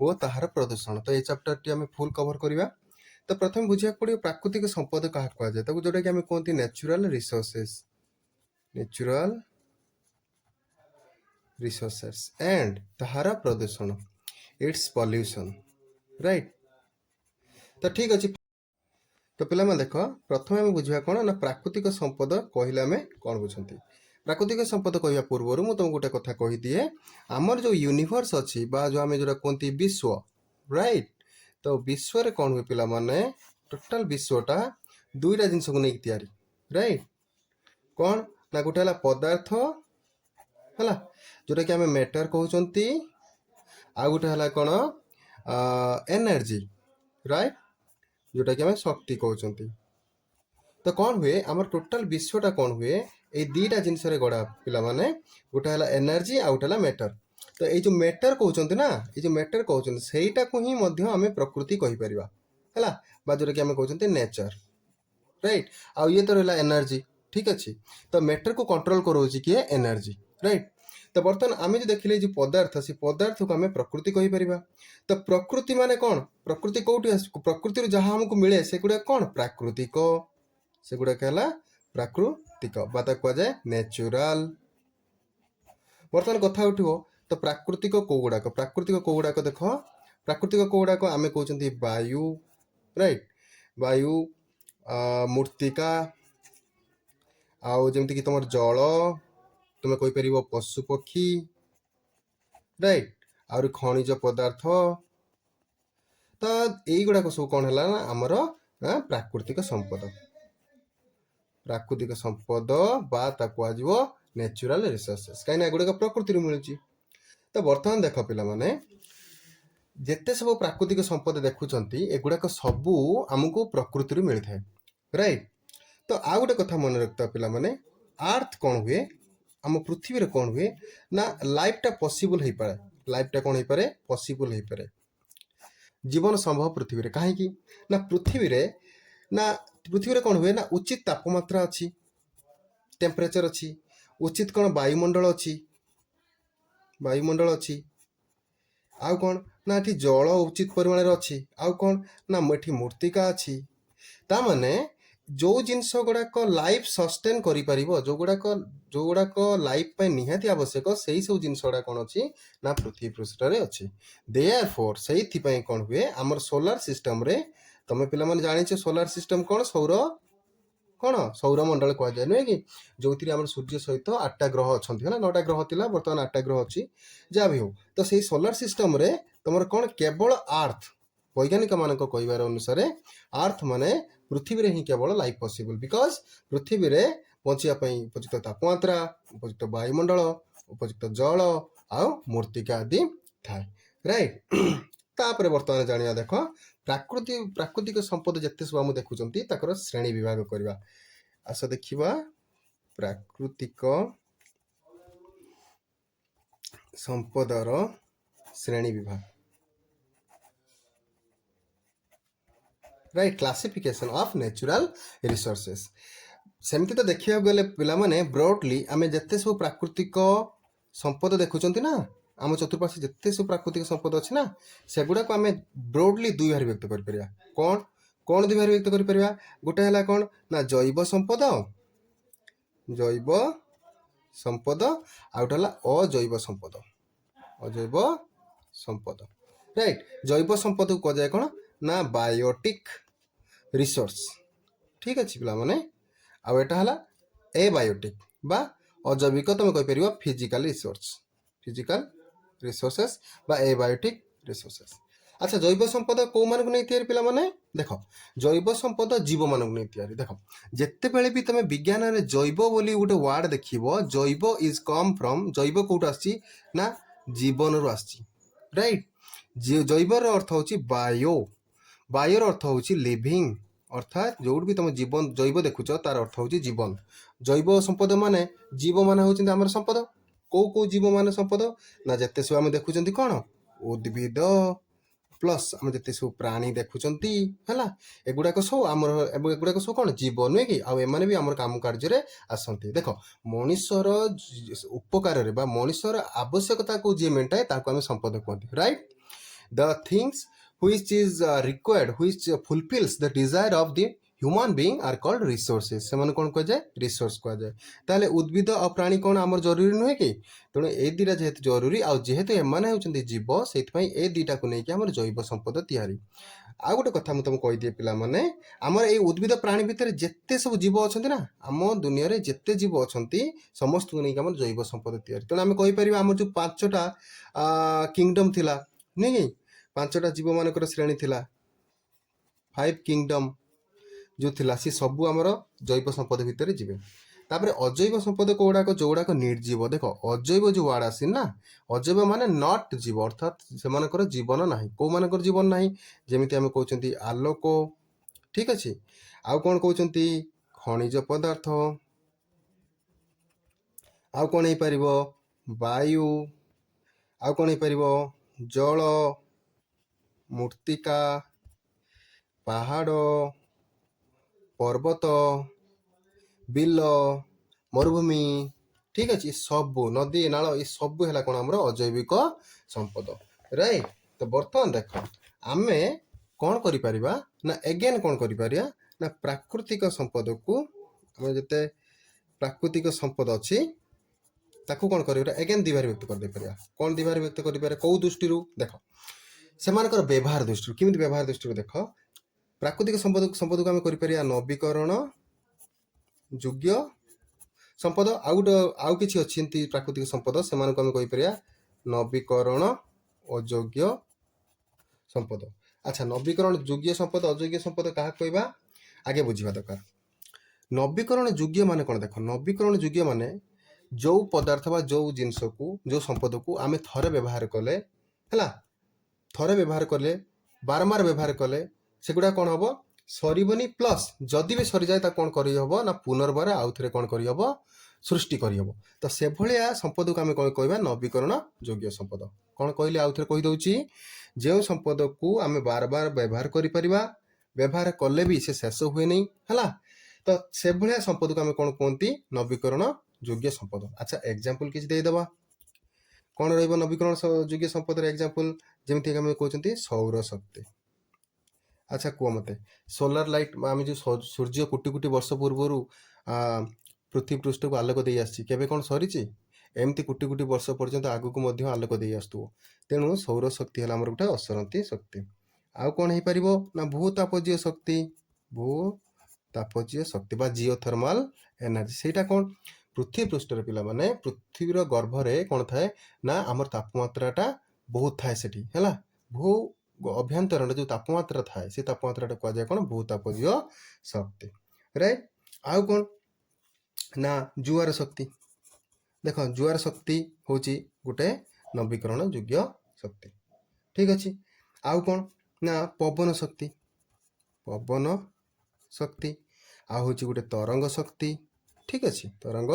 ଓ ତାହାର ପ୍ରଦୂଷଣ। ତ ଏଇ ଚାପ୍ଟରଟି ଆମେ ଫୁଲ୍ କଭर କରିବା। ତ ପ୍ରଥମେ ବୁଝିବାକୁ ପଡ଼ିବ ପ୍ରାକୃତିକ ସମ୍ପଦ କାହାକୁ କୁହାଯାଏ, ତାକୁ ଯୋଉଟାକି ଆମେ କୁହନ୍ତି natural resources, natural resources and ତାହାର ପ୍ରଦୂଷଣ, ଇଟ୍ସ ପଲ୍ୟୁସନ, ରାଇଟ୍। ତ ଠିକ୍ ଅଛି। ତ ପିଲାମାନେ ଦେଖ, ପ୍ରଥମେ ଆମେ ବୁଝିବା କ'ଣ ନା ପ୍ରାକୃତିକ ସମ୍ପଦ କହିଲେ ଆମେ କ'ଣ ବୁଝନ୍ତି। ପ୍ରାକୃତିକ ସମ୍ପଦ କହିବା ପୂର୍ବରୁ ମୁଁ ତୁମକୁ ଗୋଟେ କଥା କହିଦିଏ, ଆମର ଯେଉଁ ୟୁନିଭର୍ସ ଅଛି ବା ଯେଉଁ ଆମେ ଯେଉଁଟା କୁହନ୍ତି ବିଶ୍ୱ, ରାଇଟ୍। ତ ବିଶ୍ୱରେ କ'ଣ ହୁଏ ପିଲାମାନେ, ଟୋଟାଲ ବିଶ୍ୱଟା ଦୁଇଟା ଜିନିଷକୁ ନେଇକି ତିଆରି, ରାଇଟ୍। କ'ଣ ନା ଗୋଟେ ହେଲା ପଦାର୍ଥ, ହେଲା ଯେଉଁଟାକି ଆମେ ମ୍ୟାଟର କହୁଛନ୍ତି, ଆଉ ଗୋଟେ ହେଲା କ'ଣ ଏନର୍ଜି, ରାଇଟ୍, ଯେଉଁଟାକି ଆମେ ଶକ୍ତି କହୁଛନ୍ତି। ତ କ'ଣ ହୁଏ ଆମର ଟୋଟାଲ ବିଶ୍ୱଟା କ'ଣ ହୁଏ, ଏଇ ଦୁଇଟା ଜିନିଷରେ ଗଢ଼ା ପିଲାମାନେ। ଗୋଟେ ହେଲା ଏନର୍ଜି ଆଉ ଗୋଟେ ହେଲା ମ୍ୟାଟର। ତ ଏଇ ଯେଉଁ ମ୍ୟାଟର କହୁଛନ୍ତି ନା, ଏଇ ଯେଉଁ ମ୍ୟାଟର କହୁଛନ୍ତି ସେଇଟାକୁ ହିଁ ମଧ୍ୟ ଆମେ ପ୍ରକୃତି କହିପାରିବା, ହେଲା, ବା ଯେଉଁଟାକି ଆମେ କହୁଛନ୍ତି ନେଚର, ରାଇଟ୍। ଆଉ ଇଏ ତ ରହିଲା ଏନର୍ଜି, ଠିକ୍ ଅଛି। ତ ମ୍ୟାଟରକୁ କଣ୍ଟ୍ରୋଲ କରାଉଛି କିଏ, ଏନର୍ଜି, ରାଇଟ୍। ତ ବର୍ତ୍ତମାନ ଆମେ ଯଦି ଦେଖିଲେ ଯେଉଁ ପଦାର୍ଥ, ସେ ପଦାର୍ଥକୁ ଆମେ ପ୍ରକୃତି କହିପାରିବା। ତ ପ୍ରକୃତି ମାନେ କ'ଣ, ପ୍ରକୃତି କେଉଁଠି ଆସୁ, ପ୍ରକୃତିରୁ ଯାହା ଆମକୁ ମିଳେ ସେଗୁଡ଼ାକ କ'ଣ ପ୍ରାକୃତିକ, ସେଗୁଡ଼ାକ ହେଲା ପ୍ରାକୃତିକ ବା ତାକୁ କୁହାଯାଏ ନ୍ୟାଚୁରାଲ। ବର୍ତ୍ତମାନ କଥା ଉଠିବ ତ ପ୍ରାକୃତିକ କୋଉଗୁଡ଼ାକ, ପ୍ରାକୃତିକ କୋଉଗୁଡ଼ାକ ଦେଖ, ପ୍ରାକୃତିକ କୋଉଗୁଡ଼ାକ ଆମେ କହୁଛନ୍ତି ବାୟୁ, ରାଇଟ୍, ବାୟୁ, ମୂର୍ତ୍ତିକା, ଆଉ ଯେମିତିକି ତୁମର ଜଳ, ତୁମେ କହିପାରିବ ପଶୁପକ୍ଷୀ, ରାଇଟ୍, ଆହୁରି ଖଣିଜ ପଦାର୍ଥ। ତ ଏଇଗୁଡ଼ାକ ସବୁ କ'ଣ ହେଲା ନା ଆମର ପ୍ରାକୃତିକ ସମ୍ପଦ, ପ୍ରାକୃତିକ ସମ୍ପଦ ବା ତାକୁ କୁହାଯିବ ନ୍ୟାଚୁରାଲ ରିସୋର୍ସେସ୍, କାହିଁକିନା ଏଗୁଡ଼ାକ ପ୍ରକୃତିରୁ ମିଳୁଛି। ତ ବର୍ତ୍ତମାନ ଦେଖ ପିଲାମାନେ, ଯେତେ ସବୁ ପ୍ରାକୃତିକ ସମ୍ପଦ ଦେଖୁଛନ୍ତି ଏଗୁଡ଼ାକ ସବୁ ଆମକୁ ପ୍ରକୃତିରୁ ମିଳିଥାଏ, ରାଇଟ୍। ତ ଆଉ ଗୋଟେ କଥା ମନେ ରଖିଥିବା ପିଲାମାନେ, ଆର୍ଥ କ'ଣ ହୁଏ, ଆମ ପୃଥିବୀରେ କ'ଣ ହୁଏ ନା ଲାଇଫଟା ପସିବୁଲ ହେଇପାରେ, ଲାଇଫଟା କ'ଣ ହେଇପାରେ, ପସିବୁଲ ହେଇପାରେ, ଜୀବନ ସମ୍ଭବ ପୃଥିବୀରେ। କାହିଁକି ନା ପୃଥିବୀରେ କ'ଣ ହୁଏ ନା ଉଚିତ ତାପମାତ୍ରା ଅଛି, ଟେମ୍ପରେଚର ଅଛି, ଉଚିତ କ'ଣ ବାୟୁମଣ୍ଡଳ ଅଛି, ବାୟୁମଣ୍ଡଳ ଅଛି, ଆଉ କ'ଣ ନା ଏଠି ଜଳ ଉଚିତ ପରିମାଣରେ ଅଛି, ଆଉ କ'ଣ ନା ଏଠି ମୂର୍ତ୍ତିକା ଅଛି। ତାମାନେ ଯେଉଁ ଜିନିଷ ଗୁଡ଼ାକ ଲାଇଫ୍ ସଷ୍ଟେନ୍ କରିପାରିବ, ଯେଉଁଗୁଡ଼ାକ ଲାଇଫ୍ ପାଇଁ ନିହାତି ଆବଶ୍ୟକ, ସେଇ ସବୁ ଜିନିଷ ଗୁଡ଼ାକ କ'ଣ ଅଛି ନା ପୃଥିବୀ ପୃଷ୍ଠରେ ଅଛି। ଦେୟାରଫୋର୍ ସେଇଥିପାଇଁ କ'ଣ ହୁଏ ଆମର ସୋଲାର ସିଷ୍ଟମରେ, ତମେ ପିଲାମାନେ ଜାଣିଛ ସୋଲାର ସିଷ୍ଟମ କ'ଣ, ସୌରମଣ୍ଡଳ କୁହାଯାଏ, ନୁହେଁ କି, ଯେଉଁଥିରେ ଆମର ସୂର୍ଯ୍ୟ ସହିତ 8ଟା ଗ୍ରହ ଅଛନ୍ତି, ହେଲା, 9ଟା ଗ୍ରହ ଥିଲା, ବର୍ତ୍ତମାନ 8ଟା ଗ୍ରହ ଅଛି, ଯାହା ବି ହଉ। ତ ସେଇ ସୋଲାର ସିଷ୍ଟମରେ ତମର କ'ଣ କେବଳ ଆର୍ଥ, ବୈଜ୍ଞାନିକ ମାନଙ୍କ କହିବାର ଅନୁସାରେ ଆର୍ଥ ମାନେ ପୃଥିବୀରେ ହିଁ କେବଳ ଲାଇଫ୍ ପସିବୁଲ, ବିକଜ ପୃଥିବୀରେ ବଞ୍ଚିବା ପାଇଁ ଉପଯୁକ୍ତ ତାପମାତ୍ରା, ଉପଯୁକ୍ତ ବାୟୁମଣ୍ଡଳ, ଉପଯୁକ୍ତ ଜଳ ଆଉ ମୂର୍ତ୍ତିକା ଆଦି ଥାଏ, ରାଇଟ୍। ତାପରେ ବର୍ତ୍ତମାନ ଜାଣିବା, ଦେଖ ପ୍ରାକୃତିକ ସମ୍ପଦ ଯେତେ ସବୁ ଆମେ ଦେଖୁଛନ୍ତି ତାଙ୍କର ଶ୍ରେଣୀ ବିଭାଗ କରିବା। ଆସ ଦେଖିବା ପ୍ରାକୃତିକ ସମ୍ପଦର ଶ୍ରେଣୀ ବିଭାଗ, right, classification of natural resources. ସେମିତି ତ ଦେଖିବାକୁ ଗଲେ ପିଲାମାନେ ବ୍ରଡଲି ଆମେ ଯେତେ ସବୁ ପ୍ରାକୃତିକ ସମ୍ପଦ ଦେଖୁଛନ୍ତି ନା, ଆମ ଚତୁର୍ପାର୍ଶ୍ୱରେ ଯେତେ ସବୁ ପ୍ରାକୃତିକ ସମ୍ପଦ ଅଛି ନା, ସେଗୁଡ଼ାକୁ ଆମେ ବ୍ରଡଲି ଦୁଇ ଭାଗରେ ବ୍ୟକ୍ତ କରିପାରିବା। କ'ଣ ଦୁଇ ଭାଗରେ ବ୍ୟକ୍ତ କରିପାରିବା, ଗୋଟେ ହେଲା କ'ଣ ନା ଜୈବ ସମ୍ପଦ, ଜୈବ ସମ୍ପଦ, ଆଉ ଗୋଟେ ହେଲା ଅଜୈବ ସମ୍ପଦ, ଅଜୈବ ସମ୍ପଦ, ରାଇଟ୍। ଜୈବ ସମ୍ପଦକୁ କୁହାଯାଏ କ'ଣ ନା ବାୟୋଟିକ୍ ରିସୋର୍ସ, ଠିକ୍ ଅଛି ପିଲାମାନେ। ଆଉ ଏଟା ହେଲା ଏବାୟୋଟିକ୍ ବା ଅଜୈବିକ, ତମେ କହିପାରିବ ଫିଜିକାଲ ରିସୋର୍ସେସ୍ ବା ଏବାୟୋଟିକ୍ ରିସୋର୍ସେସ୍। ଆଚ୍ଛା, ଜୈବ ସମ୍ପଦ କୋଉମାନଙ୍କୁ ନେଇ ତିଆରି ପିଲାମାନେ, ଦେଖ ଜୈବ ସମ୍ପଦ ଜୀବମାନଙ୍କୁ ନେଇ ତିଆରି। ଦେଖ ଯେତେବେଳେ ବି ତମେ ବିଜ୍ଞାନରେ ଜୈବ ବୋଲି ଗୋଟେ ୱାର୍ଡ ଦେଖିବ, ଜୈବ ଇଜ୍ କମ୍ ଫ୍ରମ୍, ଜୈବ କୋଉଠୁ ଆସିଛି ନା ଜୀବନରୁ ଆସିଛି, ରାଇଟ୍। ଜୈବର ଅର୍ଥ ହେଉଛି ବାୟୋ, ବାୟୋର ଅର୍ଥ ହେଉଛି ଲିଭିଂ, ଅର୍ଥାତ୍ ଯୋଉଠି ବି ତମେ ଜୀବନ ଜୈବ ଦେଖୁଛ ତାର ଅର୍ଥ ହେଉଛି ଜୀବନ। ଜୈବ ସମ୍ପଦ ମାନେ ଜୀବ ମାନେ ହେଉଛନ୍ତି ଆମର ସମ୍ପଦ। କୋଉ ଜୀବ ମାନେ ସମ୍ପଦ ନା ଯେତେ ସବୁ ଆମେ ଦେଖୁଛନ୍ତି କ'ଣ ଉଦ୍ଭିଦ ପ୍ଲସ୍ ଆମେ ଯେତେ ସବୁ ପ୍ରାଣୀ ଦେଖୁଛନ୍ତି, ହେଲା, ଏଗୁଡ଼ାକ ସବୁ କ'ଣ ଜୀବ, ନୁହେଁ କି, ଆଉ ଏମାନେ ବି ଆମର କାମ କାର୍ଯ୍ୟରେ ଆସନ୍ତି। ଦେଖ ମଣିଷର ଉପକାରରେ ବା ମଣିଷର ଆବଶ୍ୟକତାକୁ ଯିଏ ମେଣ୍ଟାଏ ତାକୁ ଆମେ ସମ୍ପଦ କୁହନ୍ତି, right. The things which is required, which fulfills the desire of the human being are called resources। ସେମାନେ କ'ଣ କୁହାଯାଏ? ରିସୋର୍ସ କୁହାଯାଏ। ତାହେଲେ ଉଦ୍ଭିଦ ଆଉ ପ୍ରାଣୀ କ'ଣ ଆମର ଜରୁରୀ ନୁହେଁ କି? ତେଣୁ ଏ ଦୁଇଟା ଯେହେତୁ ଜରୁରୀ, ଆଉ ଯେହେତୁ ଏମାନେ ହେଉଛନ୍ତି ଜୀବ, ସେଇଥିପାଇଁ ଏ ଦୁଇଟାକୁ ନେଇକି ଆମର ଜୈବ ସମ୍ପଦ ତିଆରି। ଆଉ ଗୋଟେ କଥା ମୁଁ ତମକୁ କହିଦିଏ ପିଲାମାନେ, ଆମର ଏଇ ଉଦ୍ଭିଦ ପ୍ରାଣୀ ଭିତରେ ଯେତେ ସବୁ ଜୀବ ଅଛନ୍ତି ନା, ଆମ ଦୁନିଆରେ ଯେତେ ଜୀବ ଅଛନ୍ତି ସମସ୍ତଙ୍କୁ ନେଇକି ଆମର ଜୈବ ସମ୍ପଦ ତିଆରି। ତେଣୁ ଆମେ କହିପାରିବା ଆମର ଯେଉଁ 5ଟା କିଙ୍ଗଡମ୍ ଥିଲା, ନୁହେଁ କି? 5ଟା ଜୀବମାନଙ୍କର ଶ୍ରେଣୀ ଥିଲା, 5 କିଙ୍ଗଡମ୍ ଯେଉଁ ଥିଲା, ସେ ସବୁ ଆମର ଜୈବ ସମ୍ପଦ ଭିତରେ ଯିବେ। ତାପରେ ଅଜୈବ ସମ୍ପଦ କୋଉଗୁଡ଼ାକ? ଯୋଉଗୁଡ଼ାକ ନିର୍ଜୀବ। ଦେଖ ଅଜୈବ ଯେଉଁ ୱାର୍ଡ ଆସି ନା, ଅଜୈବ ମାନେ ନଟ୍ ଜୀବ, ଅର୍ଥାତ୍ ସେମାନଙ୍କର ଜୀବନ ନାହିଁ। କୋଉମାନଙ୍କର ଜୀବନ ନାହିଁ? ଯେମିତି ଆମେ କହୁଛନ୍ତି ଆଲୋକ, ଠିକ ଅଛି। ଆଉ କ'ଣ କହୁଛନ୍ତି? ଖଣିଜ ପଦାର୍ଥ। ଆଉ କ'ଣ ହେଇପାରିବ? ବାୟୁ। ଆଉ କ'ଣ ହେଇପାରିବ? ଜଳ, ମୂର୍ତ୍ତିକା, ପାହାଡ଼, ପର୍ବତ, ବିଲ, ମରୁଭୂମି, ଠିକ ଅଛି। ସବୁ ନଦୀ ନାଳ, ଏ ସବୁ ହେଲା କ'ଣ? ଆମର ଅଜୈବିକ ସମ୍ପଦ, ରାଇଟ୍। ତ ବର୍ତ୍ତମାନ ଦେଖ ଆମେ କ'ଣ କରିପାରିବା ନା, ଏଗେନ୍ କ'ଣ କରିପାରିବା ନା, ପ୍ରାକୃତିକ ସମ୍ପଦକୁ, ଆମେ ଯେତେ ପ୍ରାକୃତିକ ସମ୍ପଦ ଅଛି ତାକୁ କ'ଣ କରିପାରିବା? ଏଗେନ୍ ଦ୍ୱିବାରୀ ବ୍ୟକ୍ତ କରିଦେଇପାରିବା। କ'ଣ ଦ୍ୱିବାରୀ ବ୍ୟକ୍ତ କରିପାରିବା? କୋଉ ଦୃଷ୍ଟିରୁ? ଦେଖ ସେମାନଙ୍କର ବ୍ୟବହାର ଦୃଷ୍ଟିରୁ। କେମିତି ବ୍ୟବହାର ଦୃଷ୍ଟିରୁ? ଦେଖ ପ୍ରାକୃତିକ ସମ୍ପଦକୁ ଆମେ କରିପାରିବା ନବୀକରଣ ଯୋଗ୍ୟ ସମ୍ପଦ। ଆଉ ଗୋଟେ ଆଉ କିଛି ଅଛି ଏମିତି ପ୍ରାକୃତିକ ସମ୍ପଦ, ସେମାନଙ୍କୁ ଆମେ କହିପାରିବା ନବୀକରଣ ଅଯୋଗ୍ୟ ସମ୍ପଦ। ଆଚ୍ଛା, ନବୀକରଣ ଯୋଗ୍ୟ ସମ୍ପଦ, ଅଯୋଗ୍ୟ ସମ୍ପଦ କାହାକୁ କହିବା? ଆଗେ ବୁଝିବା ଦରକାର। ନବୀକରଣ ଯୋଗ୍ୟ ମାନେ କ'ଣ? ଦେଖ ନବୀକରଣ ଯୋଗ୍ୟ ମାନେ ଯେଉଁ ପଦାର୍ଥ ବା ଯେଉଁ ଜିନିଷକୁ, ଯେଉଁ ସମ୍ପଦକୁ ଆମେ ଥରେ ବ୍ୟବହାର କଲେ, ହେଲା, ଥରେ ବ୍ୟବହାର କଲେ, ବାରମ୍ବାର ବ୍ୟବହାର କଲେ, ସେଗୁଡ଼ା କ'ଣ ହବ? ସରିବନି। ପ୍ଲସ୍ ଯଦି ବି ସରିଯାଏ ତାକୁ କ'ଣ କରିହେବ ନା, ପୁନର୍ବାର ଆଉ ଥରେ କ'ଣ କରିହେବ? ସୃଷ୍ଟି କରିହେବ। ତ ସେଭଳିଆ ସମ୍ପଦକୁ ଆମେ କ'ଣ କହିବା? ନବୀକରଣ ଯୋଗ୍ୟ ସମ୍ପଦ। କ'ଣ କହିଲି? ଆଉ ଥରେ କହିଦେଉଛି, ଯେଉଁ ସମ୍ପଦକୁ ଆମେ ବାର ବାର ବ୍ୟବହାର କରିପାରିବା, ବ୍ୟବହାର କଲେ ବି ସେ ଶେଷ ହୁଏନି, ହେଲା, ତ ସେଭଳିଆ ସମ୍ପଦକୁ ଆମେ କ'ଣ କୁହନ୍ତି? ନବୀକରଣ ଯୋଗ୍ୟ ସମ୍ପଦ। ଆଚ୍ଛା, ଏକ୍ଜାମ୍ପଲ କିଛି ଦେଇଦେବା। କ'ଣ ରହିବ ନବୀକରଣ ଯୋଗ୍ୟ ସମ୍ପଦର ଏକ୍ଜାମ୍ପଲ? ଯେମିତିକି ଆମେ କହୁଛନ୍ତି ସୌରଶକ୍ତି। ଆଚ୍ଛା କୁହ ମୋତେ, ସୋଲାର ଲାଇଟ୍, ଆମେ ଯେଉଁ ସୂର୍ଯ୍ୟ କୋଟି କୋଟି ବର୍ଷ ପୂର୍ବରୁ ପୃଥିବୀ ପୃଷ୍ଠକୁ ଆଲୋକ ଦେଇ ଆସିଛି, କେବେ କ'ଣ ସରିଛି? ଏମିତି କୋଟି କୋଟି ବର୍ଷ ପର୍ଯ୍ୟନ୍ତ ଆଗକୁ ମଧ୍ୟ ଆଲୋକ ଦେଇ ଆସୁଥିବ। ତେଣୁ ସୌରଶକ୍ତି ହେଲା ଆମର ଗୋଟେ ଅସରନ୍ତି ଶକ୍ତି। ଆଉ କ'ଣ ହେଇପାରିବ ନା, ଭୂତାପଜୀୟ ଶକ୍ତି। ଭୂତାପଜୀୟ ଶକ୍ତି ବା ଜିଓଥର୍ମାଲ ଏନର୍ଜି। ସେଇଟା କ'ଣ? ପୃଥିବୀ ପୃଷ୍ଠରେ ପିଲାମାନେ, ପୃଥିବୀର ଗର୍ଭରେ କ'ଣ ଥାଏ ନା, ଆମର ତାପମାତ୍ରାଟା ବହୁତ ଥାଏ ସେଠି, ହେଲା। ଭୂ ଅଭ୍ୟନ୍ତରରେ ଯେଉଁ ତାପମାତ୍ରା ଥାଏ, ସେ ତାପମାତ୍ରାଟା କୁହାଯାଏ କ'ଣ? ଭୂତାପଜୀୟ ଶକ୍ତି, ରାଇଟ୍। ଆଉ କ'ଣ ନା, ଜୁଆର ଶକ୍ତି। ଦେଖ ଜୁଆର ଶକ୍ତି ହେଉଛି ଗୋଟେ ନବୀକରଣ ଯୋଗ୍ୟ ଶକ୍ତି, ଠିକ ଅଛି। ଆଉ କ'ଣ ନା, ପବନ ଶକ୍ତି। ପବନ ଶକ୍ତି। ଆଉ ହେଉଛି ଗୋଟେ ତରଙ୍ଗ ଶକ୍ତି, ଠିକ ଅଛି, ତରଙ୍ଗ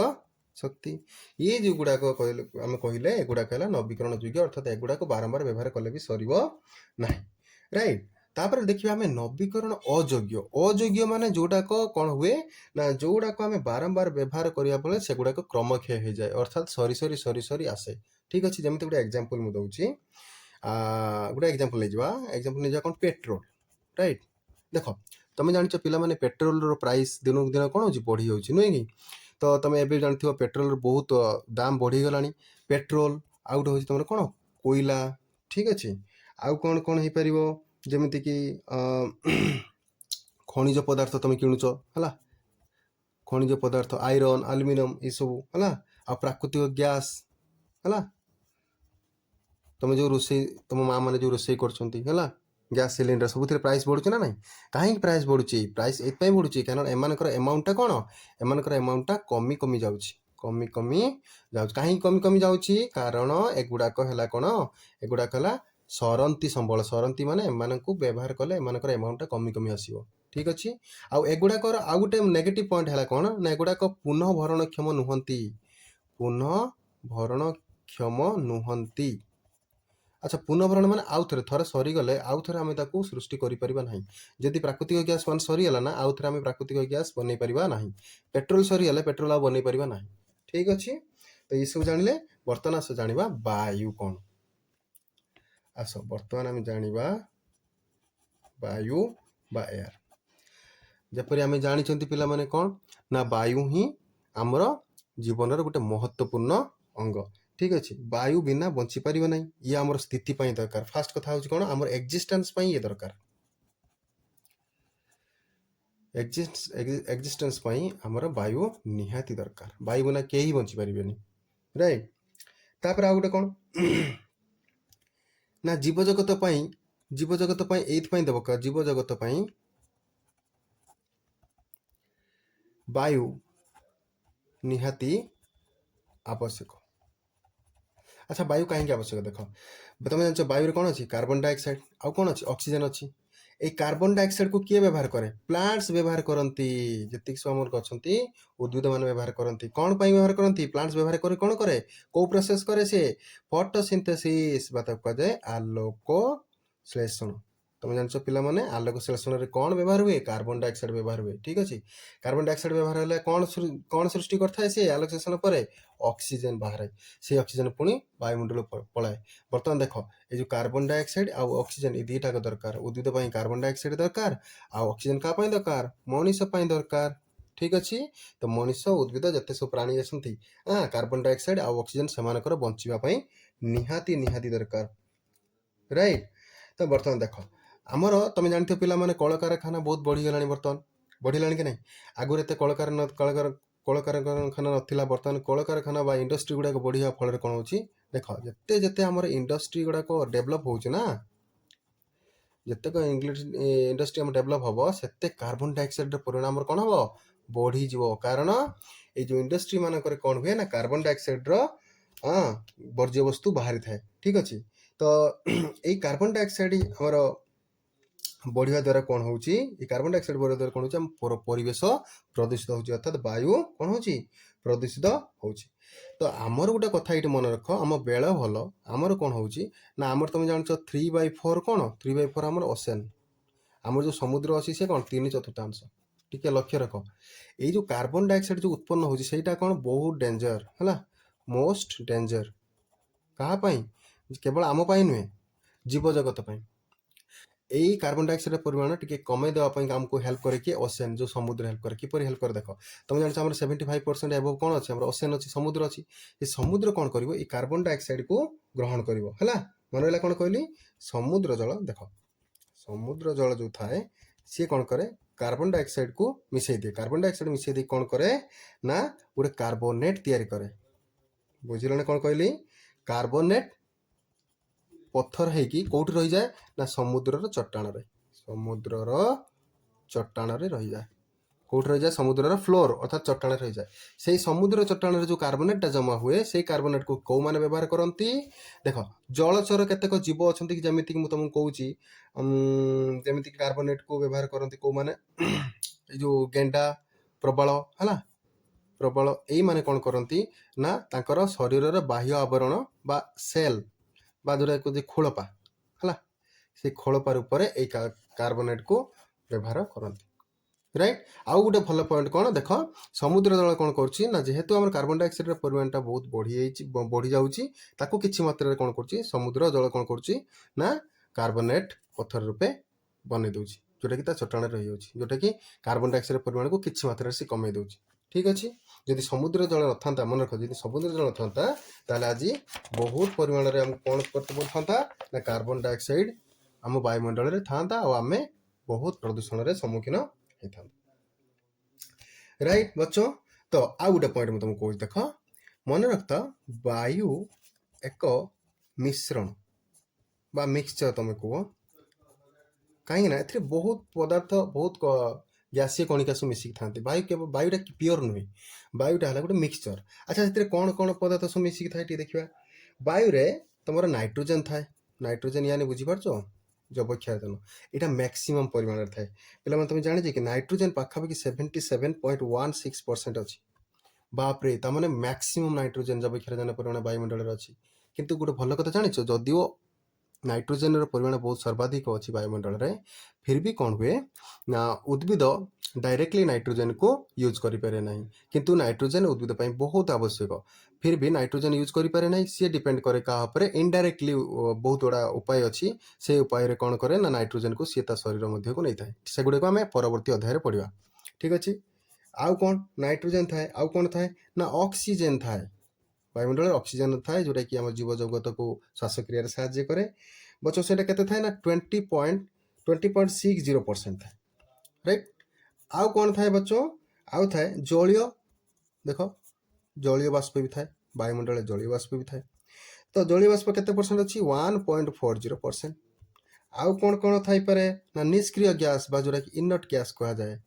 ଶକ୍ତି। ଇଏ ଯେଉଁଗୁଡ଼ାକ କହିଲେ, ଆମେ କହିଲେ ଏଗୁଡ଼ାକ ହେଲା ନବୀକରଣ ଯୋଗ୍ୟ, ଅର୍ଥାତ୍ ଏଗୁଡ଼ାକ ବାରମ୍ବାର ବ୍ୟବହାର କଲେ ବି ସରିବ ନାହିଁ, ରାଇଟ୍। ତାପରେ ଦେଖିବା ଆମେ ନବୀକରଣ ଅଯୋଗ୍ୟ। ଅଯୋଗ୍ୟ ମାନେ ଯେଉଁଟାକ କ'ଣ ହୁଏ ନା, ଯେଉଁଗୁଡ଼ାକ ଆମେ ବାରମ୍ବାର ବ୍ୟବହାର କରିବା ବେଳେ ସେଗୁଡ଼ାକ କ୍ରମକ୍ଷୟ ହେଇଯାଏ, ଅର୍ଥାତ୍ ସରି ସରି ସରି ସରି ଆସେ, ଠିକ ଅଛି। ଯେମିତି ଗୋଟେ ଏକ୍ଜାମ୍ପଲ ମୁଁ ଦେଉଛି, ଗୋଟେ ଏକ୍ଜାମ୍ପଲ ନେଇଯିବା। ଏକ୍ଜାମ୍ପଲ ନେଇଯିବା କ'ଣ? Petrol, right. ଦେଖ ତମେ ଜାଣିଛ ପିଲାମାନେ, ପେଟ୍ରୋଲର ପ୍ରାଇସ୍ ଦିନକୁ ଦିନ କ'ଣ ହେଉଛି? ବଢ଼ି ଯାଉଛି, ନୁହେଁ କି? ତ ତମେ ଏବେ ଜାଣିଥିବ ପେଟ୍ରୋଲର ବହୁତ ଦାମ ବଢ଼ିଗଲାଣି। ପେଟ୍ରୋଲ। ଆଉ ଗୋଟେ ହେଉଛି ତମର କ'ଣ? କୋଇଲା, ଠିକ ଅଛି। ଆଉ କ'ଣ କ'ଣ ହେଇପାରିବ? ଯେମିତିକି ଖଣିଜ ପଦାର୍ଥ ତମେ କିଣୁଛ, ହେଲା, ଖଣିଜ ପଦାର୍ଥ, ଆଇରନ୍, ଆଲୁମିନିୟମ, ଏସବୁ, ହେଲା। ଆଉ ପ୍ରାକୃତିକ ଗ୍ୟାସ୍, ହେଲା, ତମେ ଯେଉଁ ରୋଷେଇ, ତମ ମା ମାନେ ଯେଉଁ ରୋଷେଇ କରୁଛନ୍ତି, ହେଲା, ଗ୍ୟାସ୍ ସିଲିଣ୍ଡର, ସବୁଥିରେ ପ୍ରାଇସ୍ ବଢ଼ୁଛି ନା ନାହିଁ? କାହିଁକି ପ୍ରାଇସ୍ ବଢ଼ୁଛି? ପ୍ରାଇସ୍ ଏଥିପାଇଁ ବଢ଼ୁଛି କାରଣ ଏମାନଙ୍କର ଏମାଉଣ୍ଟଟା କ'ଣ? ଏମାନଙ୍କର ଏମାଉଣ୍ଟଟା କମି କମି ଯାଉଛି, କମି କମି ଯାଉଛି। କାହିଁକି କମି କମି ଯାଉଛି? କାରଣ ଏଗୁଡ଼ାକ ହେଲା କ'ଣ? ଏଗୁଡ଼ାକ ହେଲା ସରନ୍ତି ସମ୍ବଳ। ସରନ୍ତି ମାନେ ଏମାନଙ୍କୁ ବ୍ୟବହାର କଲେ ଏମାନଙ୍କର ଏମାଉଣ୍ଟଟା କମି କମି ଆସିବ, ଠିକ ଅଛି। ଆଉ ଏଗୁଡ଼ାକର ଆଉ ଗୋଟେ ନେଗେଟିଭ୍ ପଏଣ୍ଟ ହେଲା କ'ଣ ନା, ଏଗୁଡ଼ାକ ପୁନଃ ଭରଣକ୍ଷମ ନୁହନ୍ତି। ପୁନଃ ଭରଣକ୍ଷମ ନୁହନ୍ତି। ଆଚ୍ଛା, ପୁନଃଭରଣ ମାନେ ଆଉ ଥରେ, ଥରେ ସରିଗଲେ ଆଉ ଥରେ ଆମେ ତାକୁ ସୃଷ୍ଟି କରିପାରିବା ନାହିଁ। ଯଦି ପ୍ରାକୃତିକ ଗ୍ୟାସ୍ ମାନେ ସରିଗଲା ନା, ଆଉ ଥରେ ଆମେ ପ୍ରାକୃତିକ ଗ୍ୟାସ୍ ବନେଇ ପାରିବା ନାହିଁ। ପେଟ୍ରୋଲ ସରିଗଲେ ପେଟ୍ରୋଲ ଆଉ ବନେଇ ପାରିବା ନାହିଁ, ଠିକ ଅଛି। ତ ଏସବୁ ଜାଣିଲେ, ବର୍ତ୍ତମାନ ଆସ ଜାଣିବା ବାୟୁ କ'ଣ। आस बर्तमान आम जानिबा वायु बा एयर। जपरि आम जानी पिला माने कौन ना वायु ही आमर जीवन गोटे महत्वपूर्ण अंग। ठीक अच्छे वायु बिना बंची पार ना ये आमर स्थिति दरकार। फास्ट कथा हूँ कौन आमर एक्जिस्टेंस ये दरकार एक्जिस्टेंस आमर वायु निहाती दरकार। वायु बिना कहीं बंची पारे राइट। तापर आ गोटे कौन ना जीवजगत ये दरकार जीवजगत वायु निहाती आवश्यक। अच्छा वायु कहीं आवश्यक देख तुम जान वायु कौन अच्छी कार्बन डाइऑक्साइड आउ कौन अच्छी ऑक्सीजन अच्छी। ये कार्बन डाइऑक्साइड को किए व्यवहार करे प्लांट्स व्यवहार करती जी सब अच्छा उद्भिद मान व्यवहार करती कौन पर व्यवहार करती प्लांट्स व्यवहार कर कौन करे कौ प्रोसेस करे से फोटोसिंथेसिस कहुए आलोक श्लेषण। तुम जान पिला माने आलोक श्लेषण कौन व्यवहार हुए कार्बन डाइऑक्साइड व्यवहार हुए। ठीक अच्छे कार्बन डाइऑक्साइड व्यवहार है कौन सृष्टि करता है आलोक श्लेषण पर ऑक्सीजन बाहर से ऑक्सीजन पुणी वायुमंडल पलाए। बर्तमान देख ये जो कार्बन डाइऑक्साइड आ ऑक्सीजन ये दुईटा दरकार उद्भिद कार्बन डाइऑक्साइड दरकार आ ऑक्सीजन क्या दरकार मनीष दरकार। ठीक अच्छे तो मनीष उद्भिद जिते सब प्राणी अच्छा कार्बन डाइऑक्साइड आ ऑक्सीजन से बचापी निहाती निहाती दरकार राइट। तो बर्तमान देख आमर तुम जानते पिला माने कलकारखाना बहुत बढ़ीगला बर्तमान बढ़िला कि नहीं आगुरी एत कलकारखाना नाला बर्तमान कलकारखाना बा इंडस्ट्री गुड़ाक बढ़िया फल कौन हो देख जिते जिते आम इंडस्ट्री गुड़ाक डेभलप होना जितेक इंडस्ट्री आम डेभलप हम से कार्बन डाइऑक्साइड परिमाण कौन हम बढ़ीज कारण ये जो इंडस्ट्री मानक कौन हुए ना कार्बन डाइऑक्साइड वर्ज्य वस्तु बाहरी थाए। ठीक अच्छे तो ये कार्बन डाइऑक्साइड आमर बढ़िया द्वारा कौन हो कार्बन डाइऑक्साइड बढ़िया द्वारा कौन हो परिवेश प्रदूषित हो अर्थात वायु कौन हो प्रदूषित हो। तो आमर गोटे कथा ये मन रख आम बेल भल आमर कौन हो ना आमर तुम जान 3/4 कौन 3/4 आमर ओसेन आमर जो समुद्र अच्छी से कौन 3/4 टिके लक्ष्य रख ये जो कार्बन डाइऑक्साइड जो उत्पन्न होता कौन बहुत डेंजर है मोस्ट डेंजर कहाँ केवल आम नुहे जीव जगत यही कार्बन डाइऑक्साइड परिमाण टी कमे देवाई आमको हेल्प करे ओसेन जो समुद्र हेल्प करे किपर हेल्प करे देख तुम जान 75% एबव कौन अच्छे ओसेन अच्छी समुद्र अच्छी ये समुद्र कौन कर कार्बन डाइऑक्साइड को ग्रहण कर मन रहा कौन कहली समुद्र जल देख समुद्र जल जो थाए सी कौन करे कार्बन डाइऑक्साइड को मिसई दिए कार्बन डाइऑक्साइड मिसई दी कौन करे ना गोटे कार्बोनेट तैयारी करे बुझिल कौन कहली कार्बोनेट पत्थर है कौट रही जाए ना समुद्रर चट्टाण रही जाए कौट रही जाए समुद्रर फ्लोर अर्थात चट्टाण रही जाए से समुद्र चट्टाण जो कार्बोनेटा जमा हुए से कार्बोनेट को कौ माने व्यवहार करती देख जलचर केतेक जीव अच्छा जमीक तुमको कौन जमीक कार्बोनेट को व्यवहार करती कौ माने जो गेंडा प्रबल है प्रबल यही माने कौन करती ना तांकर शरीर बाह्य आवरण बा सेल बा जोटा कह खोलपा है से खोलपा रूप से कार्बोनेट को व्यवहार करती राइट। आउ गोटे भल पॉइंट कौन देख समुद्र जल कौन कर जेहेतु आम कार्बन डाइऑक्साइड परिमाण बहुत बढ़ी जाऊँगी ताकू किसी मात्रा कौन कर समुद्र जल कौन कर कार्बोनेट पत्थर रूपे बन दूँ जोटा कि चट्टाण रही जाऊँगी जोटा कि कार्बन डाइऑक्साइड परिमाण को किसी मात्रा से कमे दूँ। ठीक अच्छे जदि समुद्र जल न था मन रख जब समुद्र जल न था आज बहुत परिमाण में आमको कौन करते पड़ता ना कार्बन डाइऑक्साइड आम वायुमंडल में था आम बहुत प्रदूषण सम्मुखीन होता राइट बच्चों। तो आउ गोटे पॉइंट मुझे तुमको कह देख मन रखता वायु एक मिश्रण बा मिक्सचर तुम कह कहीं बहुत पदार्थ बहुत गैसीय कणिका सब मिसिक था वायु केवल वायुटा प्योर नुहे वायुटा है गोटे मिक्सचर। अच्छा से कौन कौन पदार्थ सब मिसिक था देखा वायु रे तुम नाइट्रोजेन थाए नाइट्रोजेन यानी बुझीपार जबक्षारजन यहाँ मैक्सिमम परिमाण थाए पे तुम जाने कि नाइट्रोजेन पाखापाखि 77.16% अच्छी बापरे तमें मैक्सिमम नाइट्रोजेन जबक्षारजन परिमाण वायुमंडल अच्छी किंतु गोटे भल कथा जान जदिओ नाइट्रोजेन परिमाण बहुत सर्वाधिक अच्छी वायुमंडल में फिर भी कौन हुए ना उद्भिद डायरेक्टली नाइट्रोजेन को यूज करें ना किंतु नाइट्रोजेन उद्भिद बहुत आवश्यक फिर भी नाइट्रोजन यूज करें ना सी डिपेंड करे क्या इनडायरेक्टली बहुत गुड़ा उपाय अच्छी से उपाय कौन करे ना नाइट्रोजन को सी शरीर मध्य को नहीं था सेगुड़ा को आम परवर्ती अध्याय पढ़ा ठीक अच्छे आउ कौन नाइट्रोजन थाए आउ कौन थाए ना ऑक्सीजन थाए वायुमंडल ऑक्सीजन थाए जोटा कि आम जीव जगत को श्वासक्रिय साहाय्य करे बच्चों से थाए ना 20.60% थाए राइट आउ कौन थाए बच्चों आउ थाए जलीय देख जलीय बाष्प भी थाए वायुमंडल जलीय बाष्प भी थाए तो जलीय बाष्प केते परसेंट अच्छी 1.40%। आउ कौन थाई पारे ना निष्क्रिय गैस बा जोटा कि इनट गैस कहा जाए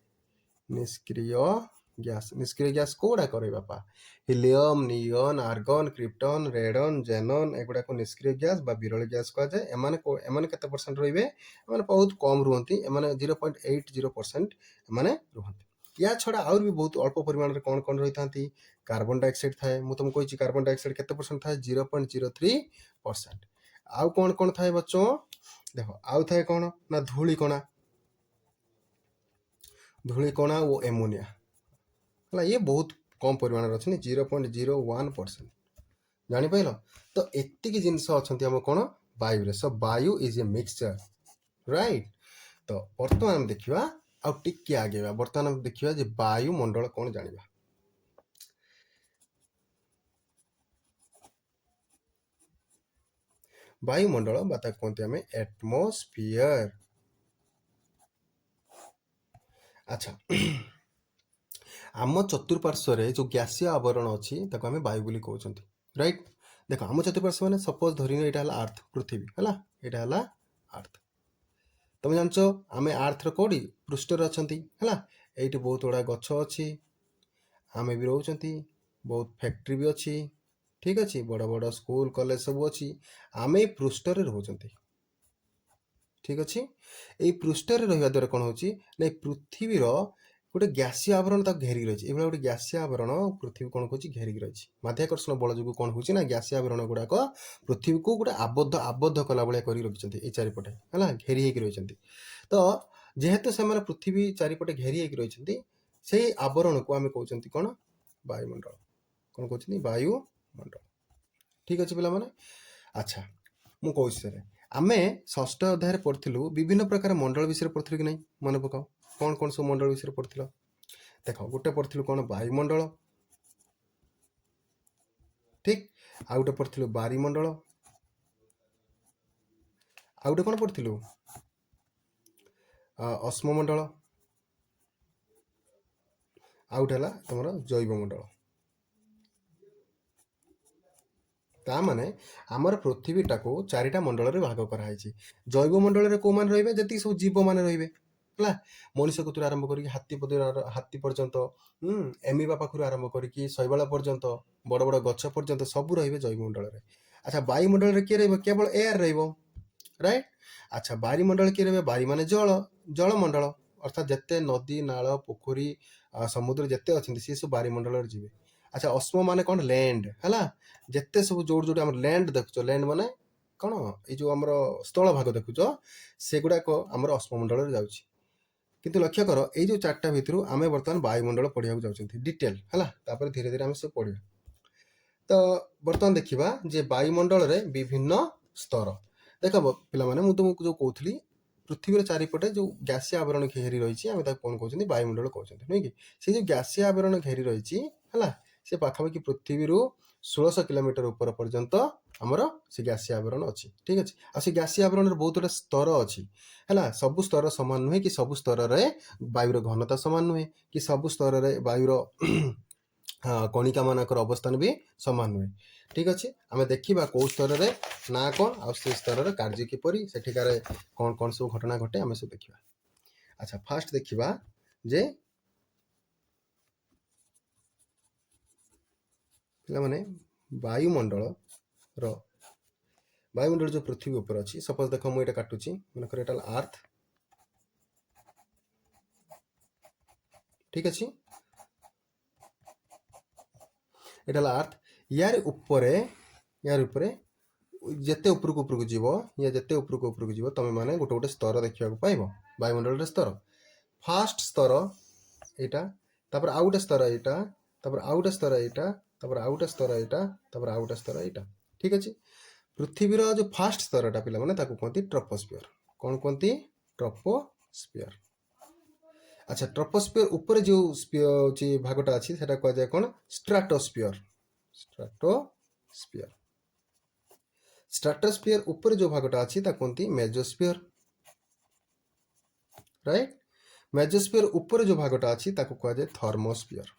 निष्क्रिय गैस कोड़ा करे बापा helium neon argon krypton radon xenon एगुड़ा को निष्क्रिय गैस बा विरल गैस कहा जाए एमाने केते परसेंट रहिबे एमाने बहुत कम रुहंती एमाने 0.80% एमाने रुहंती या छड़ा और भी बहुत अल्प परिमाण रे कौन रही थांती कार्बन डाइऑक्साइड थाए मु तुमको कहिछि कार्बन डाइऑक्साइड केते परसेंट थाए 0.03%। आउ कौन थाए बच्चों देखो आउ थाए कौन ना धूलिकणा और एमोनिया है ये बहुत कम परिमाण अच्छे 0.01% जापार तो एतिक जिनस अच्छा आम कौन वायु सो वायु इज ए मिक्सचर राइट तो बर्तमान देखा आउ टिके आगे बर्तमान देखा वायुमंडल कौन जाना वायुमंडल बात कहते आम एटमोस्फियर अच्छा आम चतुर्पार्श्व जो गैसीय आवरण अच्छी आम वायु बोली कहते राइट देख आम चतुर्पार्श्व मैंने सपोज धरी यहाँ अर्थ पृथ्वी है यहाँ अर्थ तुम जानच आम अर्थ रोटी पृष्ठर अच्छा है ये बहुत गुड़ा गछ अच्छी आम भी रोचे बहुत फैक्ट्री भी अच्छी ठीक अच्छे बड़ बड़ स्कूल कॉलेज सब अच्छी आम पृष्ठर रोचे ठीक अच्छे ये पृष्ठर रहा द्वारा कौन हो पृथ्वीर गोटे गैसीय आवरण घेरिक रही है गोटे गैसीय आवरण पृथ्वी कौन कह घेरिक रही माध्याकर्षण बल जो कौन हो गैसीय आवरण गुड़ाक पृथ्वी को गोटे आबद्ध कला भाया कर रखिंट ये चारिपटे है घेरी होकर रही तो जेहेतु से पृथ्वी चारिपटे घेरी होकर रही से आवरण को आम कहते कौन वायुमंडल कौन कहते वायुमंडल ठीक अच्छे पे अच्छा मु कौशे आमे षष्ठ अध्याय पढ़िलु विभिन्न प्रकार मंडल विषय पढ़िलु कि नहीं मन पकाओ कौन कौन सब मंडल विषय पढ़िल देख गोटे पढ़िलु कौन वायुमंडल ठीक आ गोटे पढ़िलु बारीमंडल आ गोटे कौन पढ़िलु अश्ममंडल आ गोटे है तुम जैवमंडल ताने आमर पृथ्वीटा को चारिटा मंडल में भाग कराई जैवमंडल कौ मान रे जी सब जीव मान रे है मनीष कतुर आरंभ कर हाथी पर्यंत एमिबा पाखु आरंभ करके शैवाल पर्यंत बड़ बड़ गछ पर्यंत सब रे जैवमंडल में अच्छा वायुमंडल में किए केवल एयर राइट अच्छा बारीमंडल किए रे बारी मान जल जलमंडल अर्थात जिते नदी नाल पोखरी समुद्र जिते अच्छे सी सब बारीमंडल जी अच्छा अश्म मान कौन लैंड है जिते सब जो जो आम लैंड देखुच लैंड माने कौन ये जो आम स्थल भाग देखुच से गुड़ाक आम अश्ममंडल जाऊँगी किंतु लक्ष्य कर ये जो चार्टा भितर आम बर्तमान वायुमंडल पढ़ा जाऊँ डिटेल है धीरे धीरे आम सब पढ़ा तो बर्तमान देखा जे वायुमंडल रे विभिन्न स्तर देख पे मुझे तुमको जो कहती पृथ्वी चारिपटे जो गैसीय आवरण घेरी रही है कौन कहते वायुमंडल कहते नुह कि से जो गैसीय आवरण घेरी रही है से पाखापाखि पृथ्वी 1600 किलोमीटर ऊपर पर्यंत आमर से गैसीय आवरण अच्छी ठीक अच्छे आ से गैसीय आवरण बहुत गुड़ा स्तर अच्छी है सबू स्तर सामान नुहे कि सबू स्तर में वायुर घनता सामान नुहे कि सबू स्तर में वायुर कणिका मानकर अवस्थान भी सामान नुहे ठीक अच्छे आम देखा कौ स्तर में ना कौन आ स्तर में कार्य किपरि सेठिकार कौन कौन सब घटना घटे आम सब देखा अच्छा फास्ट देखा जे पे वायुमंडल वायुमंडल जो पृथ्वी ऊपर अच्छी सपोज देख मुझे काटुची मनकर एटा अर्थ ठीक अच्छे एटा अर्थ यार ऊपर जिते उपरको जीव या जिते उपरको जीव तुम मैंने गोटे गोटे स्तर देखा पाइब वायुमंडल स्तर फास्ट स्तर यहाँ आउ गोटे स्तर यहाँ आउ गोटे स्तर यहाँ तापर आउ गोटे स्तर एटा तापर आउ गोटे स्तर एटा ठीक अछि पृथ्वीर जो फास्ट स्तरटा पिला माने ताको कहती ट्रोपोस्फियर कौन कहती ट्रोपोस्फियर अच्छा ट्रोपोस्फियर ऊपर जो स्फीयर भागटा अछि सेटा कह जाय कोन स्ट्राटोस्फियर स्ट्राटोस्फियर स्ट्राटोस्फियर ऊपर जो भागटा अछि ता कहती मेसोस्फियर राइट मेसोस्फियर ऊपर जो भागटा अछि ताको कह जाय थर्मोस्फियर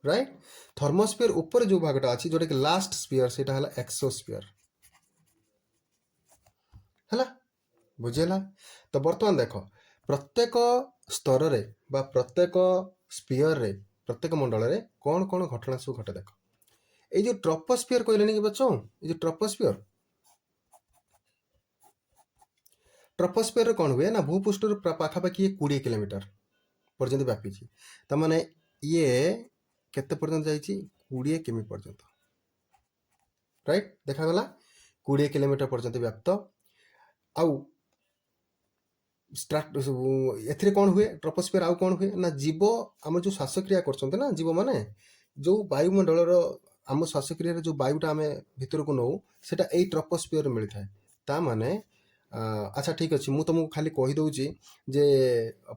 राइट थर्मोस्फियर ऊपर जो भागटा अछि जोटा कि लास्ट स्फीयर सेटा हला एक्सोस्फियर हला बुझेला तो वर्तमान देख प्रत्येक स्तर रे बा प्रत्येक स्फीयर रे प्रत्येक मंडल रे कौन कौन घटना सब घटे देख ए जो ट्रोपोस्फियर कहलेनी कि बच्चों ए जो ट्रोपोस्फियर रे कौन हुए ना भूपृष्ठ पाखापाखि 20 किलोमीटर पर्यंत व्यापी तमाने ये केते पर्यंत जाइछि 20 किमी पर्यंत राइट देखा गला 20 किलोमीटर पर्यंत व्याप्त आउ स्ट्राट एथिरे कौन हुए ट्रोपोस्फियर आउ कौन हुए ना जीव आम जो श्वासक्रिया करछन्ते ना जीव माने जो वायुमंडल आम श्वासक्रिया जो वायुटा आम भितर को नौ सेटा एई ट्रोपोस्फियर मिली थाए ता माने अच्छा ठीक अच्छे मुझे तुमको खाली कही दूची जे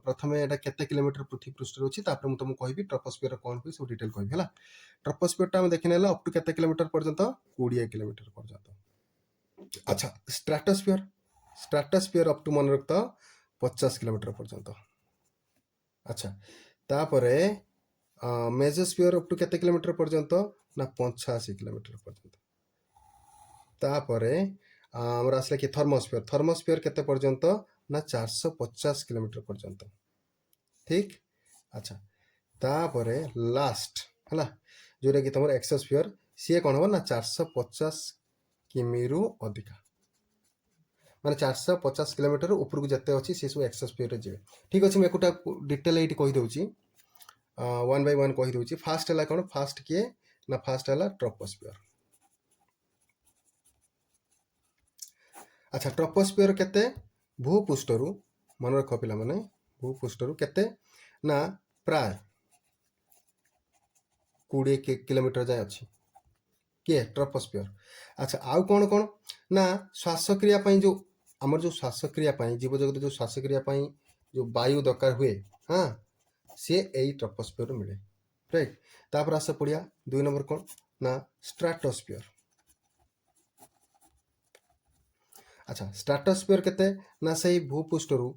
प्रथम एटा केते किलोमीटर पृथ्वी पृष्ठ अच्छी तापर मुझे तुमको कहबी ट्रोपोस्फियर कौन हुए सब डिटेल कहबी है ट्रोपोस्फियर टा देखने अप टू केते किलोमीटर पर्यंत 20 किलोमीटर पर्यंत अच्छा स्ट्राटोस्फियर अप टू मन रखता 50 किलोमीटर पर्यंत अच्छा तापरे मेसोस्फियर अप टू केते किलोमीटर पर्यंत ना 85 किलोमीटर पर्यंत तापरे आमर आसला कि थर्मोस्फियर केते पर्यंत ना 450 किलोमीटर पर्यंत ठीक अच्छा तापरे लास्ट है जोटा कि तुम एक्सोस्फियर सी कौन हम ना 450 किमी रु अधिका माने 450 किलोमीटर ऊपर को जिते अच्छी सी सब एक्सोस्फियर जी ठीक अच्छे मुझे गोटा डिटेल ये कहीदे वन बाय वन कहीदे फास्ट है कौन फास्ट किए ना फास्ट है ट्रोपोस्फियर अच्छा ट्रोपोस्फियर केते भूपृष्ठरू मन रख पिला माने भूपृष्ठरू केते ना प्राय 20 किलोमीटर जाए अच्छी किए ट्रोपोस्फियर अच्छा आउ कौन कौन ना श्वासक्रिया जो आमर जो श्वासक्रिया जीव जगत जो श्वासक्रिया जो वायु दरकार हुए हाँ सी यही ट्रोपोस्फियर मिले राइट तापर आस पड़िया 2 नंबर कौन ना स्ट्राटोस्फियर अच्छा स्ट्राटोस्फियर केते ना सही भूपृष्ठरू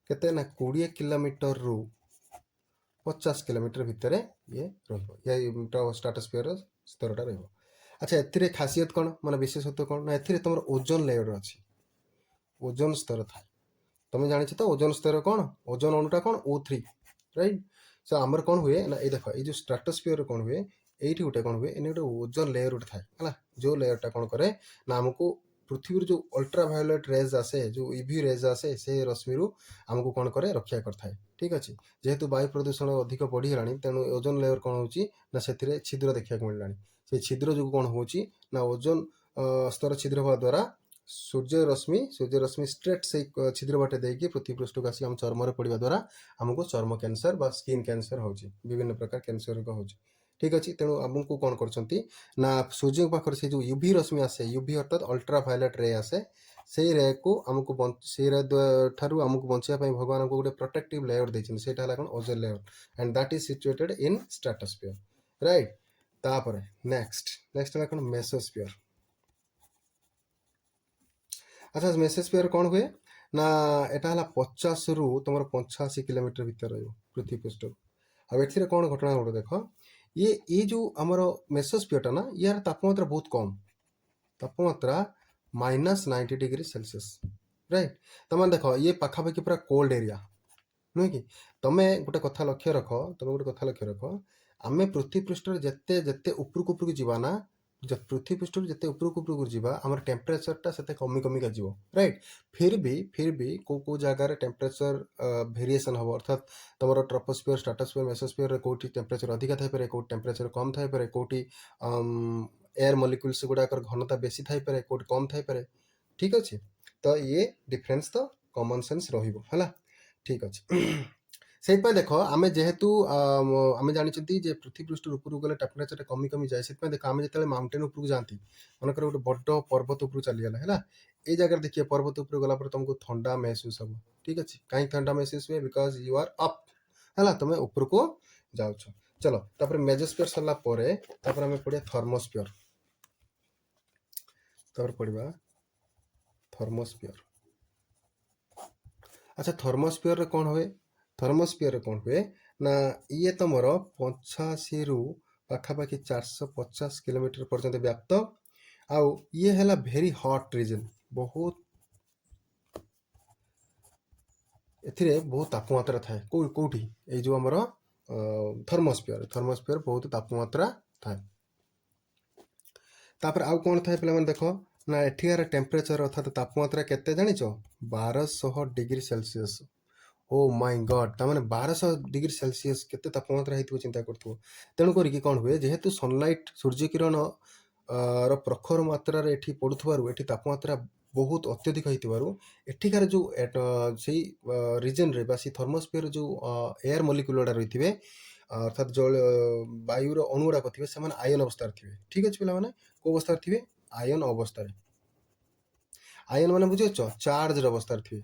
केते ना 20 किलोमीटर रु 50 किलोमीटर भितर ये रहिबो स्ट्राटोस्फियर स्तरटा रहिबो अच्छा एथिरे खासियत कौन माने विशेषत्व कौन ना एथिरे तुमर ओजोन लेयर अछि ओजोन स्तर थाए तुम जानि तो ओजोन स्तर कौन ओजोन अणुटा कौन O3 राइट सो आमर कौन हुए ना ये देख ये जो स्ट्राटोस्फियर कौन हुए एठी गोटे कौन हुए एने गोटे ओजोन लेयर गोटे थाए है जो लेयरटा कौन करे ना आमको पृथ्वी जो अल्ट्रा भायोलेट रेज आसे जो ईवी रेज आसे से रश्मि आमको कौन करे रक्षा करथाए ठीक अच्छे जेहेतु वायु प्रदूषण अधिक बढ़ीगलानी तेणु ओजोन लेयर कौन होची ना से छिद्र देखा मिललानी से छिद्र जो कौन होची ना ओजोन स्तर छिद्र हवा द्वारा सूर्य रश्मि स्ट्रेट से छिद्र बाटे देकी पृथ्वी पृष्ठ को आसी आम चर्म पड़ा द्वारा आमको चर्म कैंसर बा स्किन कैंसर होची विभिन्न प्रकार कैंसर रोग होची ठीक अच्छे तेणु आमको कौन करछंती ना सूर्य पाखर से जो यूवी रश्मि आसे यूवी अर्थात अल्ट्रा भायोलेट रे आसे से रे को आमको से रे ठारू आमको बंचिया पई भगवान हमको गोटे प्रोटेक्टिव लेयर देछन सेटा हला कोन ozone layer and that is situated in stratosphere right तापर नेक्स्ट हला कोन मेसोस्फियर अच्छा मेसोस्फियर कौन हुए ना एटा हला 50 रु तुम 85 किलोमीटर भीतर रहिबो पृथ्वी पृष्ठ अब एथिरे कौन घटना घटे देख ये जो आमर मेसोस्फियर ना यार तापमात्रा बहुत कम तापमात्रा -90 डिग्री सेल्सियस राइट तुम देख ये पाखापाखि पूरा कोल्ड एरिया नुहे कि तुम गोटे कथा लक्ष्य रख आम पृथ्वी पृष्ठ जिते जिते उपरको जीवा ना पृथ्वी पृष्ठ जिते उपरको जीवा आम टेम्परेचरटा से कमी कमिका जीव राइट फिर भी को जगार टेम्परेचर भेरिएसन हम अर्थात तुम ट्रोपोस्फियर स्ट्राटोस्फियर मेसोस्फियर कौटी टेम्परेचर अधिका थाईपे कौट टेम्परेचर कम थाईपे कौटी एयर मलिक्यूल्स गुड़ाकर घनता बेसी थाईपे कौट कम थाईपे ठीक अच्छे तो ये डिफरेन्स तो कॉमन सेंस रहिबो हला ठीक अच्छे से देख आम जेहेतु आम जानते जे पृथ्वी पृष्ठ उपरକୁ गले टेम्परेचर कमी कमी जाए से देख आम जो माउंटेन उपरକୁ जाती मनकर गोटे बड़ पर्वत उपरକୁ चलीगला है ये जगह देखिए पर्वत उपरକୁ गला तुमको ठंडा महसूस हम ठीक अच्छे कहीं ठंडा महसूस हुए बिकज यू आर अप है तुम उपरको जाऊ चलो तापर मेजोस्फीयर सरला आम पढ़िया थर्मोस्फीयर पढ़ा थर्मोस्फीयर अच्छा थर्मोस्फीयर रे कौन हुए थर्मोस्फीयर रे कौन हुए ना ये तुमर 85 रु पाखापाखि 450 किलोमीटर पर्यंत व्याप्त आउ ये है भेरी हॉट रीजन बहुत एथिरे बहुत तापमात्रा थाए कोठी ये जो आमर थर्मोस्फीयर बहुत तापमात्रा थाए तापर आउ कौन थाए पे देख ना एठिकार टेम्परेचर अर्थात तापमात्रा केते जानिच 1200 degree Celsius oh my God तामाने 1200 डिग्री सेल्सियस केते तापमात्रा हेतु चिंता करथु तेणु करी कौन हुए जेहेतु सनलाइट सूर्य किरण रो प्रखर मात्रा रे एठी पडुथबारु एठी तापमात्रा बहुत अत्यधिक होइतबारु एठिकार जो सेही रीजन रे बासी थर्मोस्फीयर जो एयर मॉलिक्यूल गुडा रहिथिबे अर्थात जल वायुर अणु गुड़ाक थे से आयन अवस्था थे ठीक अच्छे पे कौ अवस्था थे आयन अवस्था आयन मान बुझे चार्ज अवस्था थे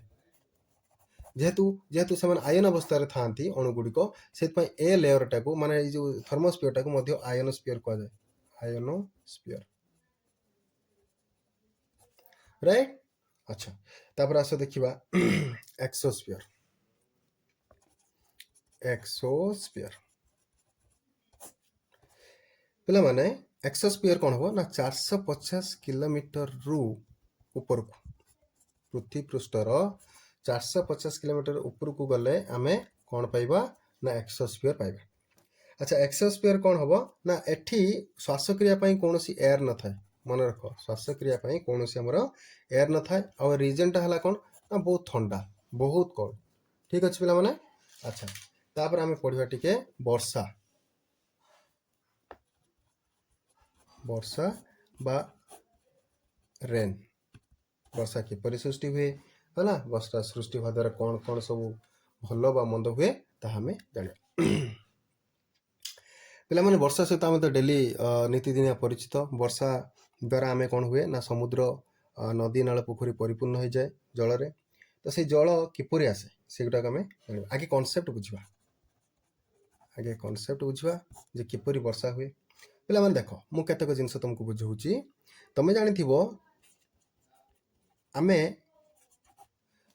जेहेतु जेहेतु से आयन अवस्था था अणुगुड़िक से ए लेयर टाक माने जो थर्मोस्फीयर टाक आयन स्फीयर कहुए आयन स्फीयर राइट अच्छा तापर आस देखा एक्सोस्फीयर एक्सोस्फीयर पे माने एक्सोस्फीयर कौन हम ना 450 किलोमीटर रु ऊपर को पृथ्वी पृष्ठर 450 किलोमीटर ऊपर को गले आमे कौन पाइबा ना एक्सोस्फीयर पाइबा अच्छा एक्सोस्फीयर कौन हम ना एठी श्वासक्रिया कौन एयर न थाए मन रख श्वासक्रिया कौन एयर न थाए आ रीजन टा कौन ना बहुत ठंडा बहुत कौन ठीक अच्छे पे मैंने अच्छा तापर आम पढ़ा टिके वर्षा वर्षा बा रेन वर्षा किपरि सृष्टि हुए है ना वर्षा सृष्टि होवा द्वारा कौन कौन सब भल बा मंद हुए तामें जाना पे मैंने वर्षा सहित आम तो डेली नीतिदिनिया परिचित वर्षा द्वारा आम कौन हुए ना समुद्र नदी नाल पोखरी परिपूर्ण हो जाए जल रे तो से जल किपरि आसे से गुटाक आम जाना आगे कॉन्सेप्ट बुझा आगे कॉन्सेप्ट बुझा जे किपरि वर्षा हुए पे मैंने देख मु केतक जिनस तुमको बुझाऊँगी तुम जानी आमे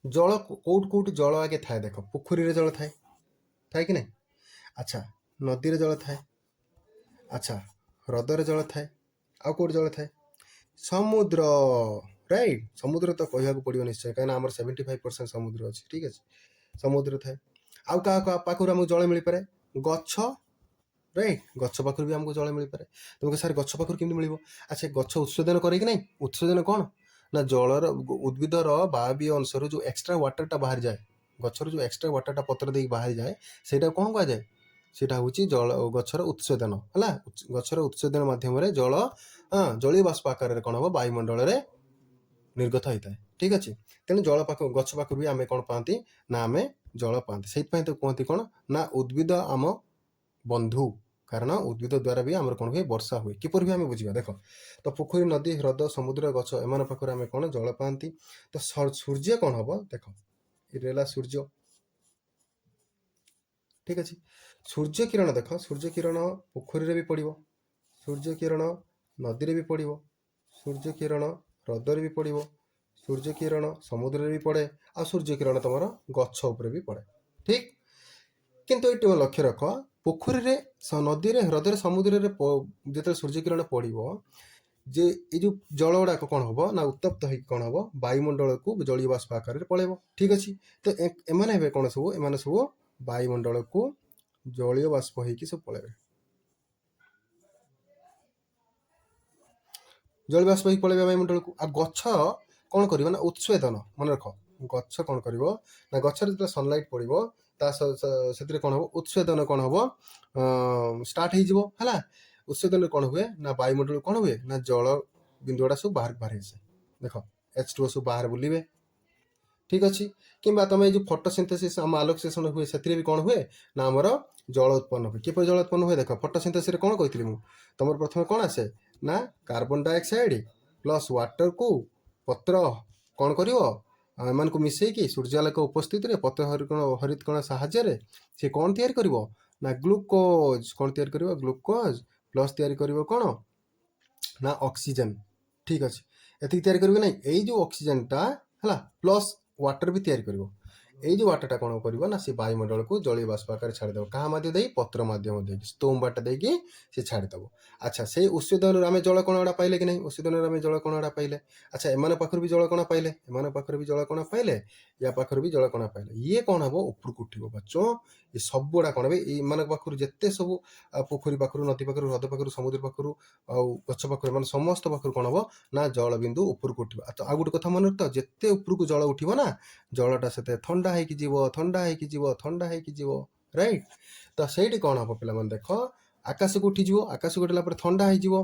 जल कौट कौट जल आगे थाए देख पोखरी जल थाए थाए कि नहीं अच्छा नदी रे जल थाए अच्छा ह्रदर जल थाए आ कौट जल थाए समुद्र राइट समुद्र तो कहया पड़ो निश्चय कहीं आम 75% समुद्र अच्छे ठीक अच्छे समुद्र थाए आउ क्या पाखर आमको जल मिल पाए गछ राइट गछ पाखर भी आमको जल मिल पाए तुमको सारे गछ पाखर केमती मिल अच्छा गछ उत्सर्जन करे कि नहीं उत्सर्जन कौन ना जलर उद्भिदर बायवीय अंश जो एक्सट्रा वाटर टा बाहर जाए गचर जो एक्सट्रा वाटर टा पत्र देकी बाहर जाए सेटा कौन कह जाए सेटा हूँ जल गचर उत्सर्जन है गचर उत्सर्जन मध्यम जल जलीय बाष्प आकार कौन हम वायुमंडल में निर्गत होता है ठीक अच्छे तेणु जल पाख गछ पाखर भी आम कौन पाती ना आम जल पाते से तो कहती कौन ना उद्भिद आम बंधु कारण उद्भिद द्वारा भी आम कौन हुए वर्षा हुए किपर भी आम बुझा देख तो पोखरी नदी ह्रद समुद्र गछ एम पाखे आम कौन जल पाती तो सूर्य कौन हम देख ये सूर्य ठीक अच्छे सूर्य किरण देख सूर्य किरण पोखरी भी पड़ो सूर्य किरण नदी भी पड़ो सूर्य किरण ह्रदर भी पड़ो सूर्य किरण समुद्र भी पड़े आ सूर्य किरण तुम गछ उपर भी पड़े ठीक किंतु ये लक्ष्य रख पोखरी रे नदी रे ह्रदर समुद्र रे जो सूर्य किरण पड़ो जे ये जो जल गुड़ाक कौन हम ना उत्तप्त हो कौन हम वायुमंडल को जलीय बाष्प आकार पलैब ठीक अच्छे तो एम कौन सब एम सब वायुमंडल को जलीय बाष्प हो सब पलैबे जलीय बाष्प हो पलैबे वायुमंडल को आ गछ कौन कर ना उत्सवेदन मन रख गछ कौन कर ना गचर जो सनलाइट पड़ो से कौन हम उत्सवेदन कौन हम स्टार्ट है उत्सवेदन कौन हुए ना वायुमंडल कौन हुए ना जल बिंदुड़ा सब बाहर बाहर आसे देख H2O सब बाहर बुलिबे ठीक अच्छे कि तुम ये फोटोसिंथेसिस आम आलोकसेशन हुए से भी कौन हुए ना आमर जल उत्पन्न हुए किपर जल उत्पन्न हुए देख फोटोसिंथेसिस कौन कही तुम प्रथम कौन आसे ना कार्बन डाइऑक्साइड प्लस वाटर को पत्र कौन कर एम को मिसेकी सूर्यालोक उपस्थित रे पत्र हरितकण साहाय्य से कौन तैयारी कर ना ग्लूकोज कौन तैयारी कर ग्लूकोज प्लस तैयारी कर कौन ना ऑक्सीजन ठीक अच्छे एति तैयारी करेंगे ना ये जो ऑक्सीजन टा है प्लस वाटर भी तैयारी करिवो এই যে ওয়াটারটা কোন କରିବ ନା ସେ ବାୟୁମଣ୍ଡଳକୁ ଜଳୀୟ ବାଷ୍ପ ଆକାରରେ ଛାଡ଼ିଦେବ କାହା ମାଧ୍ୟମ ଦେଇ ପତ୍ର ମାଧ୍ୟମ ଦେଇକି ଷ୍ଟୋମ ବାଟ ଦେଇକି ସେ ଛାଡ଼ିଦେବ ଆଚ୍ଛା ସେଇ ଉତ୍ସେଦନରୁ ଆମେ ଜଳ କଣାଟା ପାଇଲେ କି ନାହିଁ ଉତ୍ସେଦନରୁ ଆମେ ଜଳ କଣାଟା ପାଇଲେ ଆଚ୍ଛା ଏମାନଙ୍କ ପାଖରୁ ବି ଜଳ କଣା ପାଇଲେ ଏମାନଙ୍କ ପାଖରୁ ବି ଜଳ କଣା ପାଇଲେ ୟା ପାଖରୁ ବି ଜଳ କଣା ପାଇଲେ ଇଏ କଣ ହବ ଉପରକୁ ଉଠିବ ବଚ ଏ ସବୁଗୁଡ଼ା କଣ হবে ଏମାନଙ୍କ ପାଖରୁ ଯେତେ ସବୁ ପୋଖରୀ ପାଖରୁ ନଦୀ ପାଖରୁ ହ୍ରଦ ପାଖରୁ ସମୁଦ୍ର ପାଖରୁ ଆଉ ଗଛ ପାଖରୁ ମାନେ ସମସ୍ତ ପାଖରୁ କଣ ହବ ନା ଜଳ ବିନ୍ଦୁ ଉପରକୁ ଉଠିବ ଆଉ ଗୋଟେ କଥା ମନେ ରଖିଥାଅ ଯେତେ ଉପରକୁ ଜଳ ଉଠିବ ନା ଜଳଟା ସେତେ ଥଣ୍ଡା ହେଇକି ଯିବ ଥଣ୍ଡା ହେଇକି ଯିବ ଥଣ୍ଡା ହେଇକି ଯିବ ରାଇଟ୍ ତ ସେଇଠି କ'ଣ ହବ ପିଲାମାନେ ଦେଖ ଆକାଶକୁ ଉଠିଯିବ ଆକାଶକୁ ଉଠିଲା ପରେ ଥଣ୍ଡା ହେଇଯିବ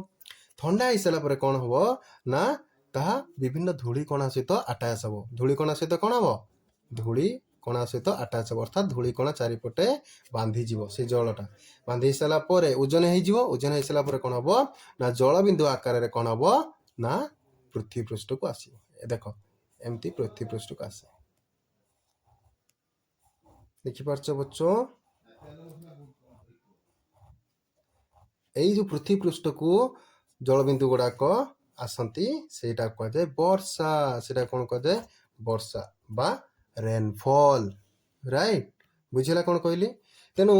ଥଣ୍ଡା ହେଇସାରିଲା ପରେ କ'ଣ ହବ ନା ତାହା ବିଭିନ୍ନ ଧୂଳି କଣା ସହିତ ଆଟାଚ୍ ହବ ଧୂଳି କଣା ସହିତ କ'ଣ ହବ ଧୂଳି କଣା ସହିତ ଆଟାଚ୍ ହବ ଅର୍ଥାତ୍ ଧୂଳି କଣା ଚାରିପଟେ ବାନ୍ଧିଯିବ ସେ ଜଳଟା ବାନ୍ଧି ହେଇସାରିଲା ପରେ ଓଜନ ହେଇଯିବ ଓଜନ ହେଇସାରିଲା ପରେ କ'ଣ ହବ ନା ଜଳବିନ୍ଦୁ ଆକାରରେ କ'ଣ ହବ ନା ପୃଥିବୀ ପୃଷ୍ଠକୁ ଆସିବ ଦେଖ ଏମିତି ପୃଥିବୀ ପୃଷ୍ଠକୁ ଆସେ ଦେଖିପାରୁଛ ବଚ୍ଚ ଏଇ ଯୋଉ ପୃଥିବୀ ପୃଷ୍ଠକୁ ଜଳବିନ୍ଦୁ ଗୁଡାକ ଆସନ୍ତି ସେଇଟା କୁହାଯାଏ ବର୍ଷା ସେଇଟା କ'ଣ କୁହାଯାଏ ବର୍ଷା ବା ରେନଫଲ୍ ରାଇଟ୍ ବୁଝିଲା କ'ଣ କହିଲି ତେଣୁ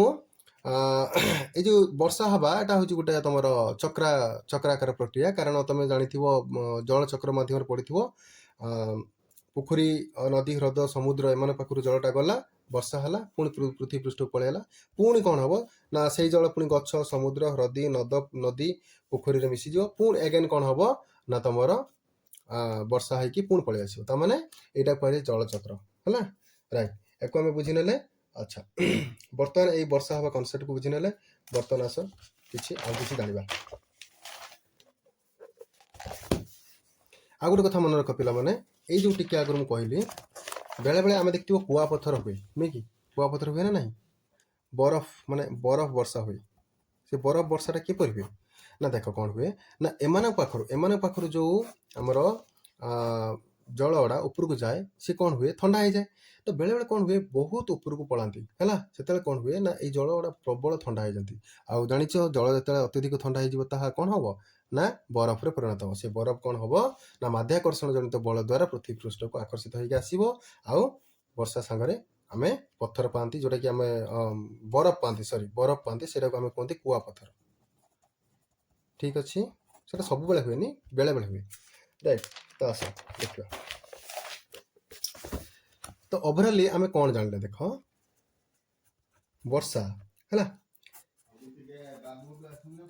এই যে ବର୍ଷା ହେବା ଏଟା ହେଉଛି ଗୋଟେ ତମର ଚକ୍ରାକାର ପ୍ରକ୍ରିୟା କାରଣ ତମେ ଜାଣିଥିବ ଜଳଚକ୍ର ମାଧ୍ୟମରେ ପଡ଼ିଥିବ ପୋଖରୀ ନଦୀ ହ୍ରଦ ସମୁଦ୍ର ଏମାନଙ୍କ ପାଖରୁ ଜଳଟା ଗଲା ବର୍ଷା ହେଲା ପୁଣି ପୃଥିବୀ ପୃଷ୍ଠକୁ ପଳେଇଲା ପୁଣି କ'ଣ ହବ ନା ସେଇ ଜଳ ପୁଣି ଗଛ ସମୁଦ୍ର ହ୍ରଦୀ ନଦୀ ପୋଖରୀରେ ମିଶିଯିବ ପୁଣି ଏଗେନ୍ କ'ଣ ହବ ନା ତମର ବର୍ଷା ହେଇକି ପୁଣି ପଳେଇ ଆସିବ ତାମାନେ ଏଇଟା କୁହାଯାଏ ଜଳଚକ୍ର ହେଲା ରାଇଟ୍ ୟାକୁ ଆମେ ବୁଝିନେଲେ ଆଚ୍ଛା ବର୍ତ୍ତମାନ ଏଇ ବର୍ଷା ହେବା କନସେପ୍ଟକୁ ବୁଝିନେଲେ ବର୍ତ୍ତମାନ ଆସ କିଛି ଆଉ କିଛି ଜାଣିବା ଆଉ ଗୋଟେ କଥା ମନେ ରଖ ପିଲାମାନେ ଏଇ ଯୋଉ ଟିକେ ଆଗରୁ ମୁଁ କହିଲି ବେଳେବେଳେ ଆମେ ଦେଖିଥିବ କୁଆପଥର ହୁଏ ନୁହେଁ କି କୁଆପଥର ହୁଏ ନା ନାହିଁ ବରଫ ମାନେ ବରଫ ବର୍ଷା ହୁଏ ସେ ବରଫ ବର୍ଷାଟା କିପରି ହୁଏ ନା ଦେଖ କ'ଣ ହୁଏ ନା ଏମାନଙ୍କ ପାଖରୁ ଯୋଉ ଆମର ଜଳ ଗୁଡ଼ା ଉପରକୁ ଯାଏ ସେ କ'ଣ ହୁଏ ଥଣ୍ଡା ହେଇଯାଏ ତ ବେଳେବେଳେ କ'ଣ ହୁଏ ବହୁତ ଉପରକୁ ପଳାନ୍ତି ହେଲା ସେତେବେଳେ କ'ଣ ହୁଏ ନା ଏଇ ଜଳ ଗୁଡ଼ା ପ୍ରବଳ ଥଣ୍ଡା ହେଇଯାନ୍ତି ଆଉ ଜାଣିଛ ଜଳ ଯେତେବେଳେ ଅତ୍ୟଧିକ ଥଣ୍ଡା ହେଇଯିବ ତାହା କ'ଣ ହବ ନା ବରଫରେ ପରିଣତ ହବ ସେ ବରଫ କ'ଣ ହବ ନା ମାଧ୍ୟାକର୍ଷଣ ଜନିତ ବଳ ଦ୍ୱାରା ପୃଥିବୀ ପୃଷ୍ଠକୁ ଆକର୍ଷିତ ହେଇକି ଆସିବ ଆଉ ବର୍ଷା ସାଙ୍ଗରେ ଆମେ ପଥର ପାଆନ୍ତି ଯୋଉଟାକି ଆମେ ବରଫ ପାଆନ୍ତି ସେଇଟାକୁ ଆମେ କୁହନ୍ତି କୁଆପଥର ଠିକ ଅଛି ସେଟା ସବୁବେଳେ ହୁଏନି ବେଳେବେଳେ ହୁଏ ରାଇଟ୍ ତ ଆସ ଦେଖିବା ତ ଓଭରାଲି ଆମେ କ'ଣ ଜାଣିଲେ ଦେଖ ବର୍ଷା ହେଲା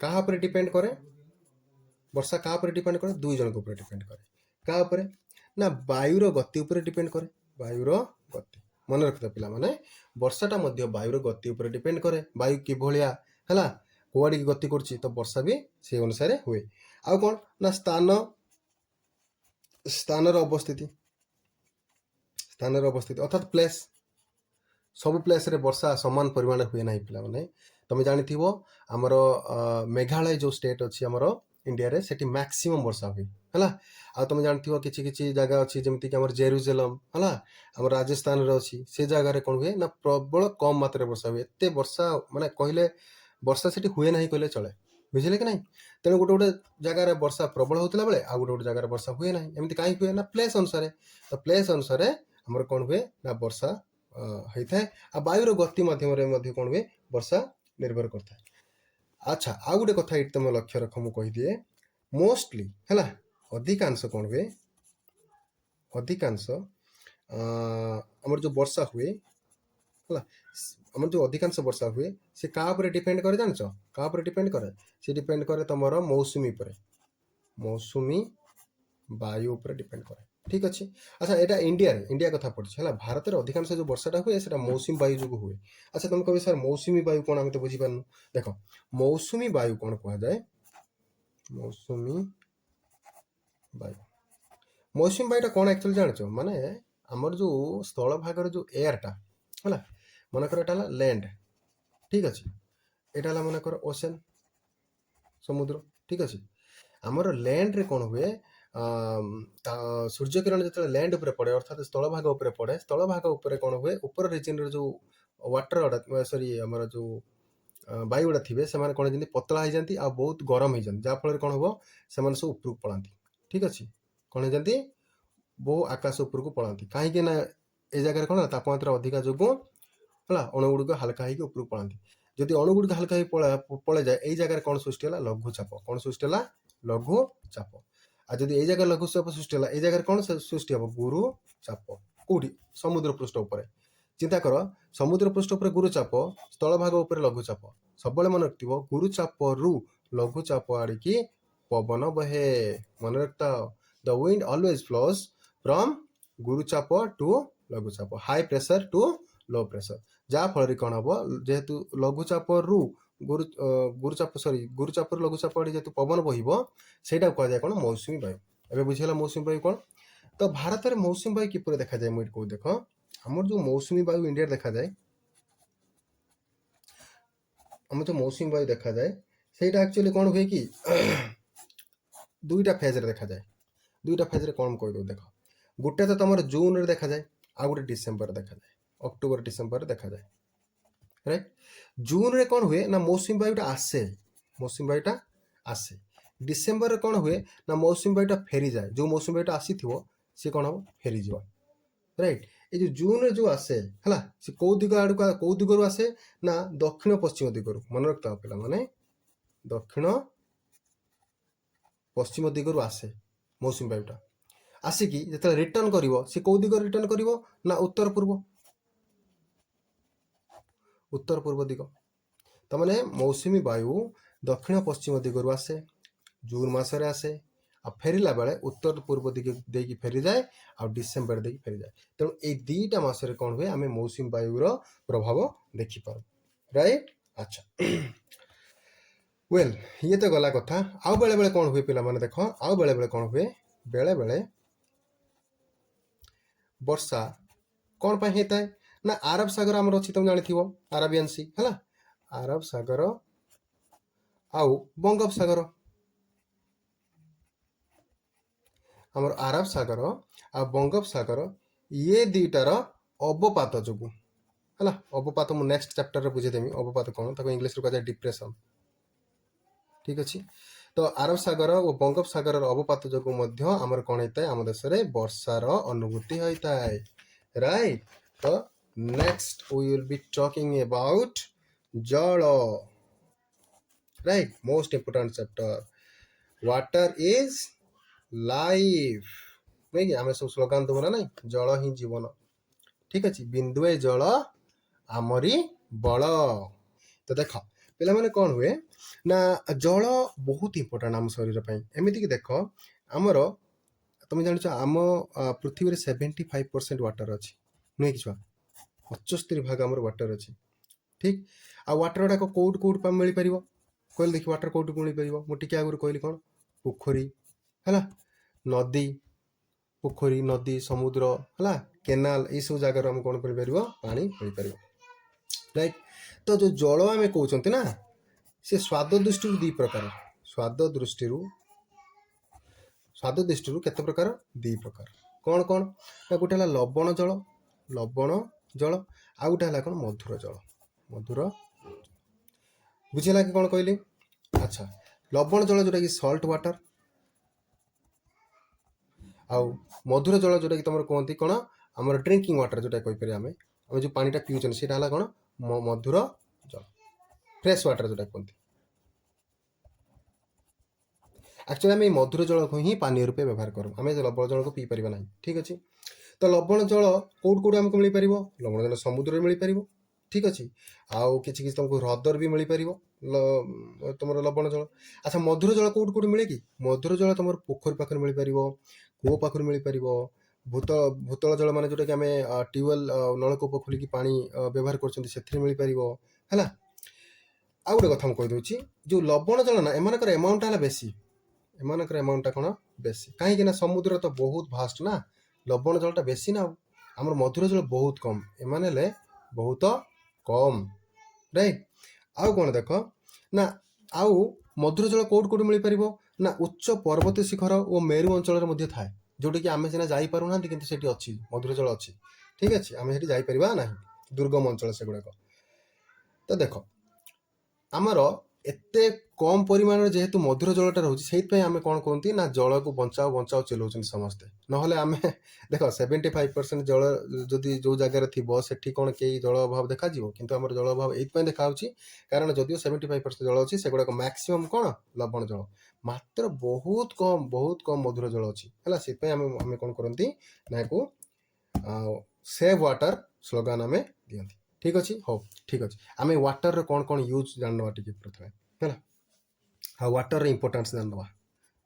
କାହା ଉପରେ ଡିପେଣ୍ଡ କରେ ବର୍ଷା କାହା ଉପରେ ଡିପେଣ୍ଡ କରେ ଦୁଇ ଜଣଙ୍କ ଉପରେ ଡିପେଣ୍ଡ କରେ କାହା ଉପରେ ନା ବାୟୁର ଗତି ଉପରେ ଡିପେଣ୍ଡ କରେ ବାୟୁର ଗତି ମନେ ରଖିଥା ପିଲାମାନେ ବର୍ଷାଟା ମଧ୍ୟ ବାୟୁର ଗତି ଉପରେ ଡିପେଣ୍ଡ କରେ ବାୟୁ କିଭଳିଆ ହେଲା କୁଆଡ଼ିକି ଗତି କରୁଛି ତ ବର୍ଷା ବି ସେଇ ଅନୁସାରେ ହୁଏ ଆଉ କ'ଣ ନା ସ୍ଥାନର ଅବସ୍ଥିତି ଅର୍ଥାତ୍ ପ୍ଲେସ୍ ସବୁ ପ୍ଲେସ୍ରେ ବର୍ଷା ସମାନ ପରିମାଣରେ ହୁଏ ନାହିଁ ପିଲାମାନେ ତମେ ଜାଣିଥିବ ଆମର ମେଘାଳୟ ଯୋଉ ଷ୍ଟେଟ୍ ଅଛି ଆମର ଇଣ୍ଡିଆରେ ସେଠି ମ୍ୟାକ୍ସିମମ୍ ବର୍ଷା ହୁଏ ହେଲା ଆଉ ତମେ ଜାଣିଥିବ କିଛି କିଛି ଜାଗା ଅଛି ଯେମିତିକି ଆମର ଜେରୁଜେଲମ୍ ହେଲା ଆମର ରାଜସ୍ଥାନରେ ଅଛି ସେ ଜାଗାରେ କ'ଣ ହୁଏ ନା ପ୍ରବଳ କମ୍ ମାତ୍ରାରେ ବର୍ଷା ହୁଏ ଏତେ ବର୍ଷା ମାନେ କହିଲେ ବର୍ଷା ସେଠି ହୁଏ ନାହିଁ କହିଲେ ଚଳେ ବୁଝିଲେ କି ନାହିଁ ତେଣୁ ଗୋଟେ ଗୋଟେ ଜାଗାରେ ବର୍ଷା ପ୍ରବଳ ହେଉଥିଲା ବେଳେ ଆଉ ଗୋଟେ ଗୋଟେ ଜାଗାରେ ବର୍ଷା ହୁଏ ନାହିଁ ଏମିତି କାହିଁକି ହୁଏ ନା ପ୍ଲେସ୍ ଅନୁସାରେ ତ ପ୍ଲେସ୍ ଅନୁସାରେ ଆମର କ'ଣ ହୁଏ ନା ବର୍ଷା ହେଇଥାଏ ଆଉ ବାୟୁର ଗତି ମାଧ୍ୟମରେ ମଧ୍ୟ କ'ଣ ହୁଏ ବର୍ଷା ନିର୍ଭର କରିଥାଏ ଆଚ୍ଛା ଆଉ ଗୋଟେ କଥା ଏଇଠି ତମେ ଲକ୍ଷ୍ୟ ରଖ ମୁଁ କହିଦିଏ ମୋଷ୍ଟଲି ହେଲା ଅଧିକାଂଶ କ'ଣ ହୁଏ ଅଧିକାଂଶ ଆମର ଯୋଉ ବର୍ଷା ହୁଏ ହେଲା ଆମର ଯୋଉ ଅଧିକାଂଶ ବର୍ଷା ହୁଏ ସେ କାହା ଉପରେ ଡିପେଣ୍ଡ କରେ ଜାଣିଛ କାହା ଉପରେ ଡିପେଣ୍ଡ କରେ ସେ ଡିପେଣ୍ଡ କରେ ତମର ମୌସୁମୀ ଉପରେ ମୌସୁମୀ ବାୟୁ ଉପରେ ଡିପେଣ୍ଡ କରେ ଠିକ ଅଛି ଆଚ୍ଛା ଏଇଟା ଇଣ୍ଡିଆ କଥା ପଡିଛି ହେଲା ଭାରତରେ ଅଧିକାଂଶ ଯୋଉ ବର୍ଷାଟା ହୁଏ ସେଟା ମୌସୁମୀ ବାୟୁ ଯୋଗୁଁ ହୁଏ ଆଚ୍ଛା ତମେ କହିବେ ସାର୍ ମୌସୁମୀ ବାୟୁ କ'ଣ ଆମେ ତ ବୁଝିପାରୁନୁ ଦେଖ ମୌସୁମୀ ବାୟୁ କ'ଣ କୁହାଯାଏ ମୌସୁମୀ ବାୟୁଟା କ'ଣ ଆକ୍ଚୁଆଲି ଜାଣିଛ ମାନେ ଆମର जो स्थल भागर जो एयरटा है मनकर एटा लैंड ठीक अच्छे एटा मनकर ओशन समुद्र ठीक अच्छे आमर लैंड रे कौन हुए सूर्य किरण जो लैंड उपर पड़े अर्थात स्थल भाग उपर पड़े स्थल भाग उपर कौन हुए ऊपर रिजन जो वाटर गुड़ा सॉरी आमर जो वायु गुड़ा थे से कौन जमी पतला हो जाती आ बहुत गरम हो जाती जहाँफल कौन हम से सब उपरକୁ पलाती ठीक अच्छे कौन हो जाती बहु आकाश उपरକୁ पलाती कहीं ना ए जगह कौन तापमात्रा अधिका जो है अणुगुड़िक हाल्का होकर उपरକୁ पलाती जदि अणुगुड़िक हाल्का हो पड़े जाए यही जगह कौन सृष्टि है लघुचाप कौन सृष्टि है लघुचाप आ जदि यही जगह लघुचाप सृष्टि है यही जगह कौन सृष्टि हम गुरुचाप कौटी समुद्र पृष्ठ उपर चिंता कर समुद्र पृष्ठ उपर गुरुचाप स्थल भाग उपर लघुचाप सब मन रखिव गुरुचाप रु लघुचाप आड़िकी पवन बहे मन रखता the wind always flows from गुरुचाप टू लघुचाप high pressure to low pressure जहाँ फल कौन हम जेहेतु लघुचाप रु गुरुचाप सॉरी गुरुचाप लघुचाप आड़े जेहेतु पवन बहब से कहुए कौन मौसुमी वायु एवं बुझीगला मौसुमी वायु कौन तो भारत में मौसुमी वायु किपर देखा जाए मुझे कह देख आमर जो मौसुमी वायु इंडिया देखा जाए आम जो मौसुमी वायु देखा जाए से एक्चुअली कौन हुए कि दुईटा फेज रे देखा जाए दुईटा फेज रे कौन कह दो देख गोटे तो तुम जून रे देखा जाए आ गोटे डिसेम्बर देखा जाए अक्टोबर डिसेम्बर देखा जाए राइट जून रे कौन हुए ना मौसुमी वायुटा आसे मौसुमी वायुटा आसे डिसेम्बर कौन हुए ना मौसुमी वायुटा फेरी जाए जो मौसुमी वायुटा आसी सी कौन हम फेरी जा राइट ये जो जून रे जो आसे है सी कौ दिग आड़ कौ दिगरु आसे ना दक्षिण पश्चिम दिगरु मन रखता पे माने दक्षिण पश्चिम दिगरु आसे मौसुमी वायुटा आसिकी जो रिटर्न कर सी कौ दिग रिटर्न कर ना उत्तर पूर्व दिग तो माने मौसुमी वायु दक्षिण पश्चिम दिगरु आसे जून मसरे आसे आ फेरला बेले उत्तर पूर्व दिग देकी फेरी जाए आ डिसेम्बर देकी फेरी जाए तेणु ये दुईटा मसरे कौन हुए आम मौसुमी वायुर प्रभाव देखिपार राइट अच्छा वेल ये तो गला कथा आउ बेले बेले कौन हुए पिला माने देख आउ बेले बेले कौन हुए बेले बेले वर्षा कौन पाई होता है ना आरब सागर आमर अच्छी तुम जानी अराबियन सी है आरब सागर आउ बंगोपसागर आमर आरब सागर आ बंगोपसागर ये दुईटार अवपात जो है अवपात मुझे नेक्स्ट चैप्टर में बुझेदेमी अवपात कौन ताको इंग्लिश रे कहा डिप्रेशन ठीक अच्छे तो आरब सागर और बंगोपसागर अवपात जो आमर कौन होता है आम देश में वर्षार अनुभूति होता है राइट तो next we will be talking about जल right most important chapter water is life नहीं कि आम सब स्लोगान देव ना नहीं जल ही जीवन ठीक अच्छे बिंदुए जल आमरी बल तो देख पे मैंने कौन हुए ना जल बहुत इंपोर्टेंट आम शरीर एमती कि देख आमर तुम जान आम पृथ्वी 75% वाटर अच्छी नुहे कि छुआ 75 भाग आम वाटर अच्छी ठीक आ वाटर गुड़ाक कौट कौट मिल पार कहले देखिए वाटर कौट मिल पार मुझे आगुरी कहली कौन पोखरी है नदी पोखरी नदी समुद्र है केनाल ये सब जगार आम कौन कर पानी मिल पार राइट तो जो जल आम कहते ना से स्वाद दृष्टि दी प्रकार स्वाद दृष्टि केते प्रकार दी प्रकार कौन कौन ना गोटे है लवण जल आ गोटे है कौन मधुर जल मधुर बुझेगा कि कौन कहली अच्छा लवण जल जोटा कि सल्ट वाटर आउ मधुर जल जोटा कि तुम कहती कौन आम ड्रिंकिंग वाटर जोटा कहीपर आम जो पानीटा पीछे से कौन मधुर जल फ्रेश वाटर जोटा कहते एक्चुअली आम मधुर जल को ही पानी रूपे व्यवहार करूँ आम लवण जल को पी पार ना ठीक अच्छे तो लवण जल कौट कौट आमको मिल पार लवण जल समुद्र में मिल पार ठीक अच्छे आउ कि तुमको ह्रदर भी मिल पार तुम लवण जल अच्छा मधुर जल कौट कौट मिले कि मधुर जल तुम पोखरी पाखे मिल पार कूओ पाखे मिल पार भूतल जल मान जोटा कि आम ट्यूबवेल नलकूप खोलिकी पानी व्यवहार कर मिल पार है आ गोटे कथा कहीदे जो लवण जल ना एम एमाउंट है बेसी एमानकर एमाउंट कौन बेसी कहीं समुद्र तो बहुत भास्ट ना लवण जलटा बेसी ना आमर मधुर जल बहुत कम एमाने ले बहुत कम राइट। आउ कौन देख ना आउ मधुर जल कौट कौट मिल पार ना उच्च पर्वत शिखर और मेरु अंचल थाए जोटा कि आम सीना जापना कि अच्छी मधुर जल अच्छी ठीक अच्छे आम से जापर ना दुर्गम अंचल से गुड़ाक। तो देख आमर एते कम परिमाण जेहेतु मधुर जलटा रोचे से आम कौन कहती ना जल को बचाओ बचाओ चिल्लाऊँ समस्ते ना आम देख 75% जल जदि जो जगार थी से कौन कई जल अभाव देखा किंतु आम जल अभाव ये देखा कारण जदिव 75% जल अच्छी से गुड़ाक मैक्सीम कौन लवण जल मात्र बहुत कम मधुर जल अच्छी है से कौन करती ना सेव वाटर स्लोगान आम दिखती ठीक अच्छे हो ठीक अच्छे आम वाटर कौन कौन यूज जानवा टी प्रथम है हाँ वाटर इम्पोर्टेंस जानवा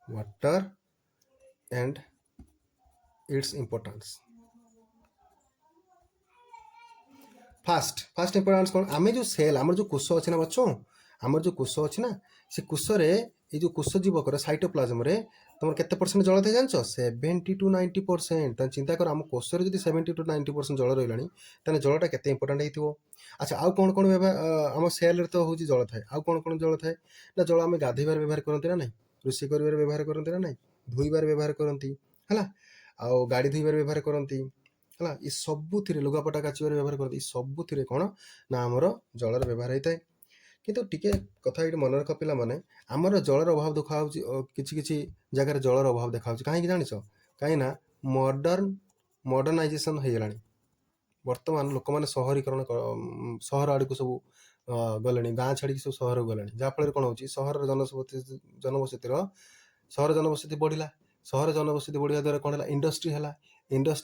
water and its importance fast importance कौन आम जो सेल आम जो कोष अच्छे ना बच्चों आम जो कोष अच्छे ना से कोष ये जो कोष जीवकर साइटोप्लाज्म रे तुम केते परसेंट जल थे जान 70 to 90%। चिंता कर आम कोष जो 70 to 90% जल रहा जलटा के इम्पोर्टाट हो। अच्छा आउ कौन कौन आम सेल तो हूँ जल थाए आउ कौन कौन जल थाए ना जल आम गाधेबार व्यवहार करते ना ना रोषे कर व्यवहार करते ना ना धोईबार व्यवहार करती है आउ गाड़ी धोईबार व्यवहार करती है ये सबुति लुगापटा काचिबार व्यवहार करती सबुति कौन ना आमर जलर व्यवहार होता है। किंतु टिके कथा ये मन रख पिला माने आमर जलर अभाव देखा किसी जगह जलर अभाव देखा कहीं जान कहीं मॉडर्नाइजेशन हो गला बर्तमान लोक मैंने सहरीकरण सहर आड़ को सब गले गाँ छाड़ी सब सहर गले जहाँफल कौन हो सहर जनबसतिर सहर जनबसति बढ़ला सहर जनबसति बढ़िया द्वारा कौन है इंडस्ट्री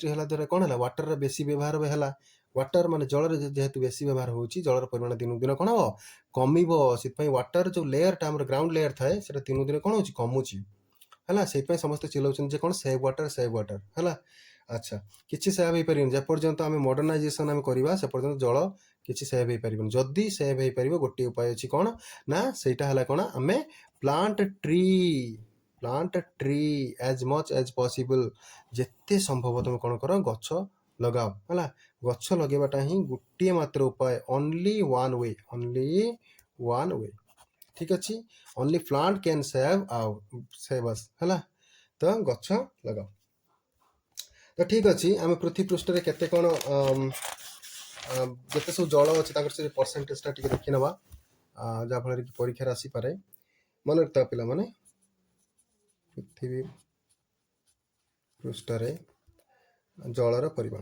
है द्वारा कौन है वाटर बेसी व्यवहार है वाटर मान जल जेहेतु बेसी व्यवहार हो जलर परिमाण दिन दिन कौन हम कमिब से वाटर जो लेयरटा आम ग्राउंड लेयर थाए दिन दिन कौन हो कमुची है से समस्त चिल्लाऊँ कौन सेव वाटर है। अच्छा किसी सेव हो पार जेपर्यंत आम मॉडर्नाइजेशन आम करवा से पर्यंत जल किसी सेव हो पार जदि सेव हो पार गोटे उपाय अच्छी कौन ना सहीटा है कौन आम plant tree as much as possible जिते संभव तुम कौन कर गछ लगाओ है गछ लगेबाटा ही गोटे मात्र उपाय ओनली वन वे ठीक अच्छे only plant can save us है तो गछ लगाओ। तो ठीक अच्छे आम पृथ्वी पृष्ठ रे केते कौन जिते सब जल अच्छे से परसेंटेजटा टी देखी ना जहाँफल कि परीक्षार आसीपे मन रखता पिला माने पृथ्वी पृष्ठ रे जलर परिमाण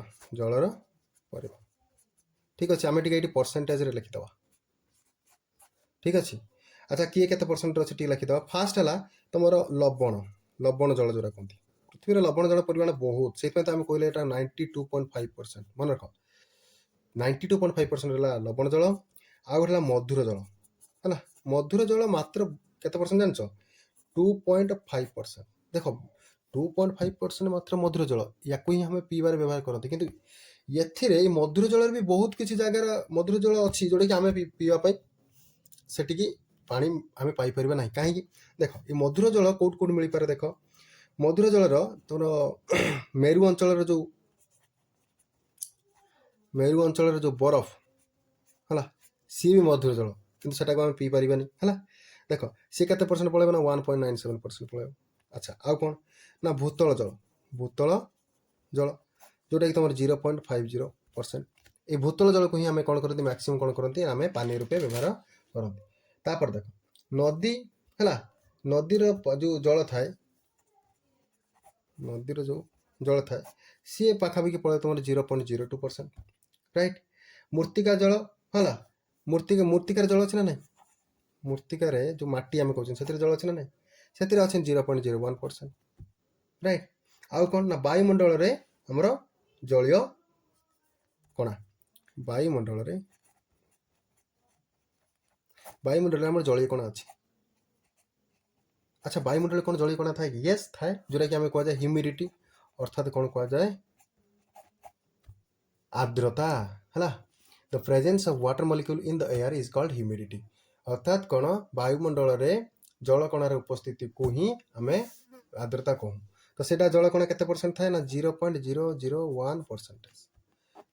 ठीक अच्छे आम टे परसेंटेज रे लिखिद ठीक अच्छे। अच्छा किए के परसेंट अच्छे टी लिखिद फास्ट है तुम लवण जल जोड़ा कहती पृथ्वी लवण जल परिमाण बहुत से आम कहले 92.5% मन रख 92.5% लवण जल आउ गोटे मधुर जल है मधुर जल मात्र केते परसेंट जान 2.5% देख 2.5% मात्र मधुर जल या ही हमें पीबार व्यवहार करते किंतु ये मधुर जल भी बहुत किसी जगह मधुर जल अच्छी जोटा कि आम पीवाई सेटिकी पानी आम पाइपर ना कहीं देख ये मधुर जल कौट कौट मिल पारे देख मधुर जलर तुम मेरु अंचल जो बरफ है सी भी मधुर जल कि आम पी पारे है देख सी के परसेंट पड़े ना 1.97% पड़े। अच्छा आउ कौन ना भूतल जल जोटा कि तुम 0.50% ये भूतल जल को ही आम कौन करती मैक्सिमम कौन करती आम पानी रूपे व्यवहार करती। तापर देख नदी है नदीर जो जल थाए नदीर जो जल थाए सी पाखापाखि पड़े तुम 0.02% राइट। मूर्तिका जल है मूर्तिकार जल अच्छे ना ना मूर्तिकार जो माटी आम कहते से जल अच्छे ना ना से अच्छे 0.01% राइट। आउ कौन ना वायुमंडल रे हमर जलीय कणा वायुमंडल आम जलीय कणा अच्छे। अच्छा वायुमंडल कौन जलीय कणा थाए यस थाए जोटा कि आम कह ह्यूमिडिटी अर्थात कौन कह आर्द्रता है the presence of water molecule in the air is called humidity अर्थात कौन वायुमंडल रे जल कणार उपस्थिति को ही आम आर्द्रता कहूँ। तो सेटा जल कणा केते परसेंट थाए ना 0.001%।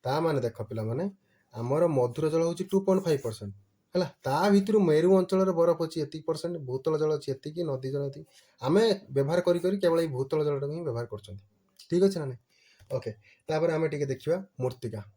ତା ମାନେ ଦେଖ ପିଲାମାନେ ଆମର ମଧୁର ଜଳ ହେଉଛି 2.5%। ହେଲା, ତା ଭିତରୁ ମେରୁ ଅଞ୍ଚଳରେ ବରଫ ଅଛି ଏତିକି ପରସେଣ୍ଟ, ଭୂତଳ ଜଳ ଅଛି ଏତିକି, ନଦୀ ଜଳ ଏତିକି। ଆମେ ବ୍ୟବହାର କରି କେବଳ ଏଇ ଭୂତଳ ଜଳଟାକୁ ହିଁ ବ୍ୟବହାର କରୁଛନ୍ତି। ଠିକ୍ ଅଛି ନା ନାହିଁ? ଓକେ, ତାପରେ ଆମେ ଟିକେ ଦେଖିବା ମୂର୍ତ୍ତିକା।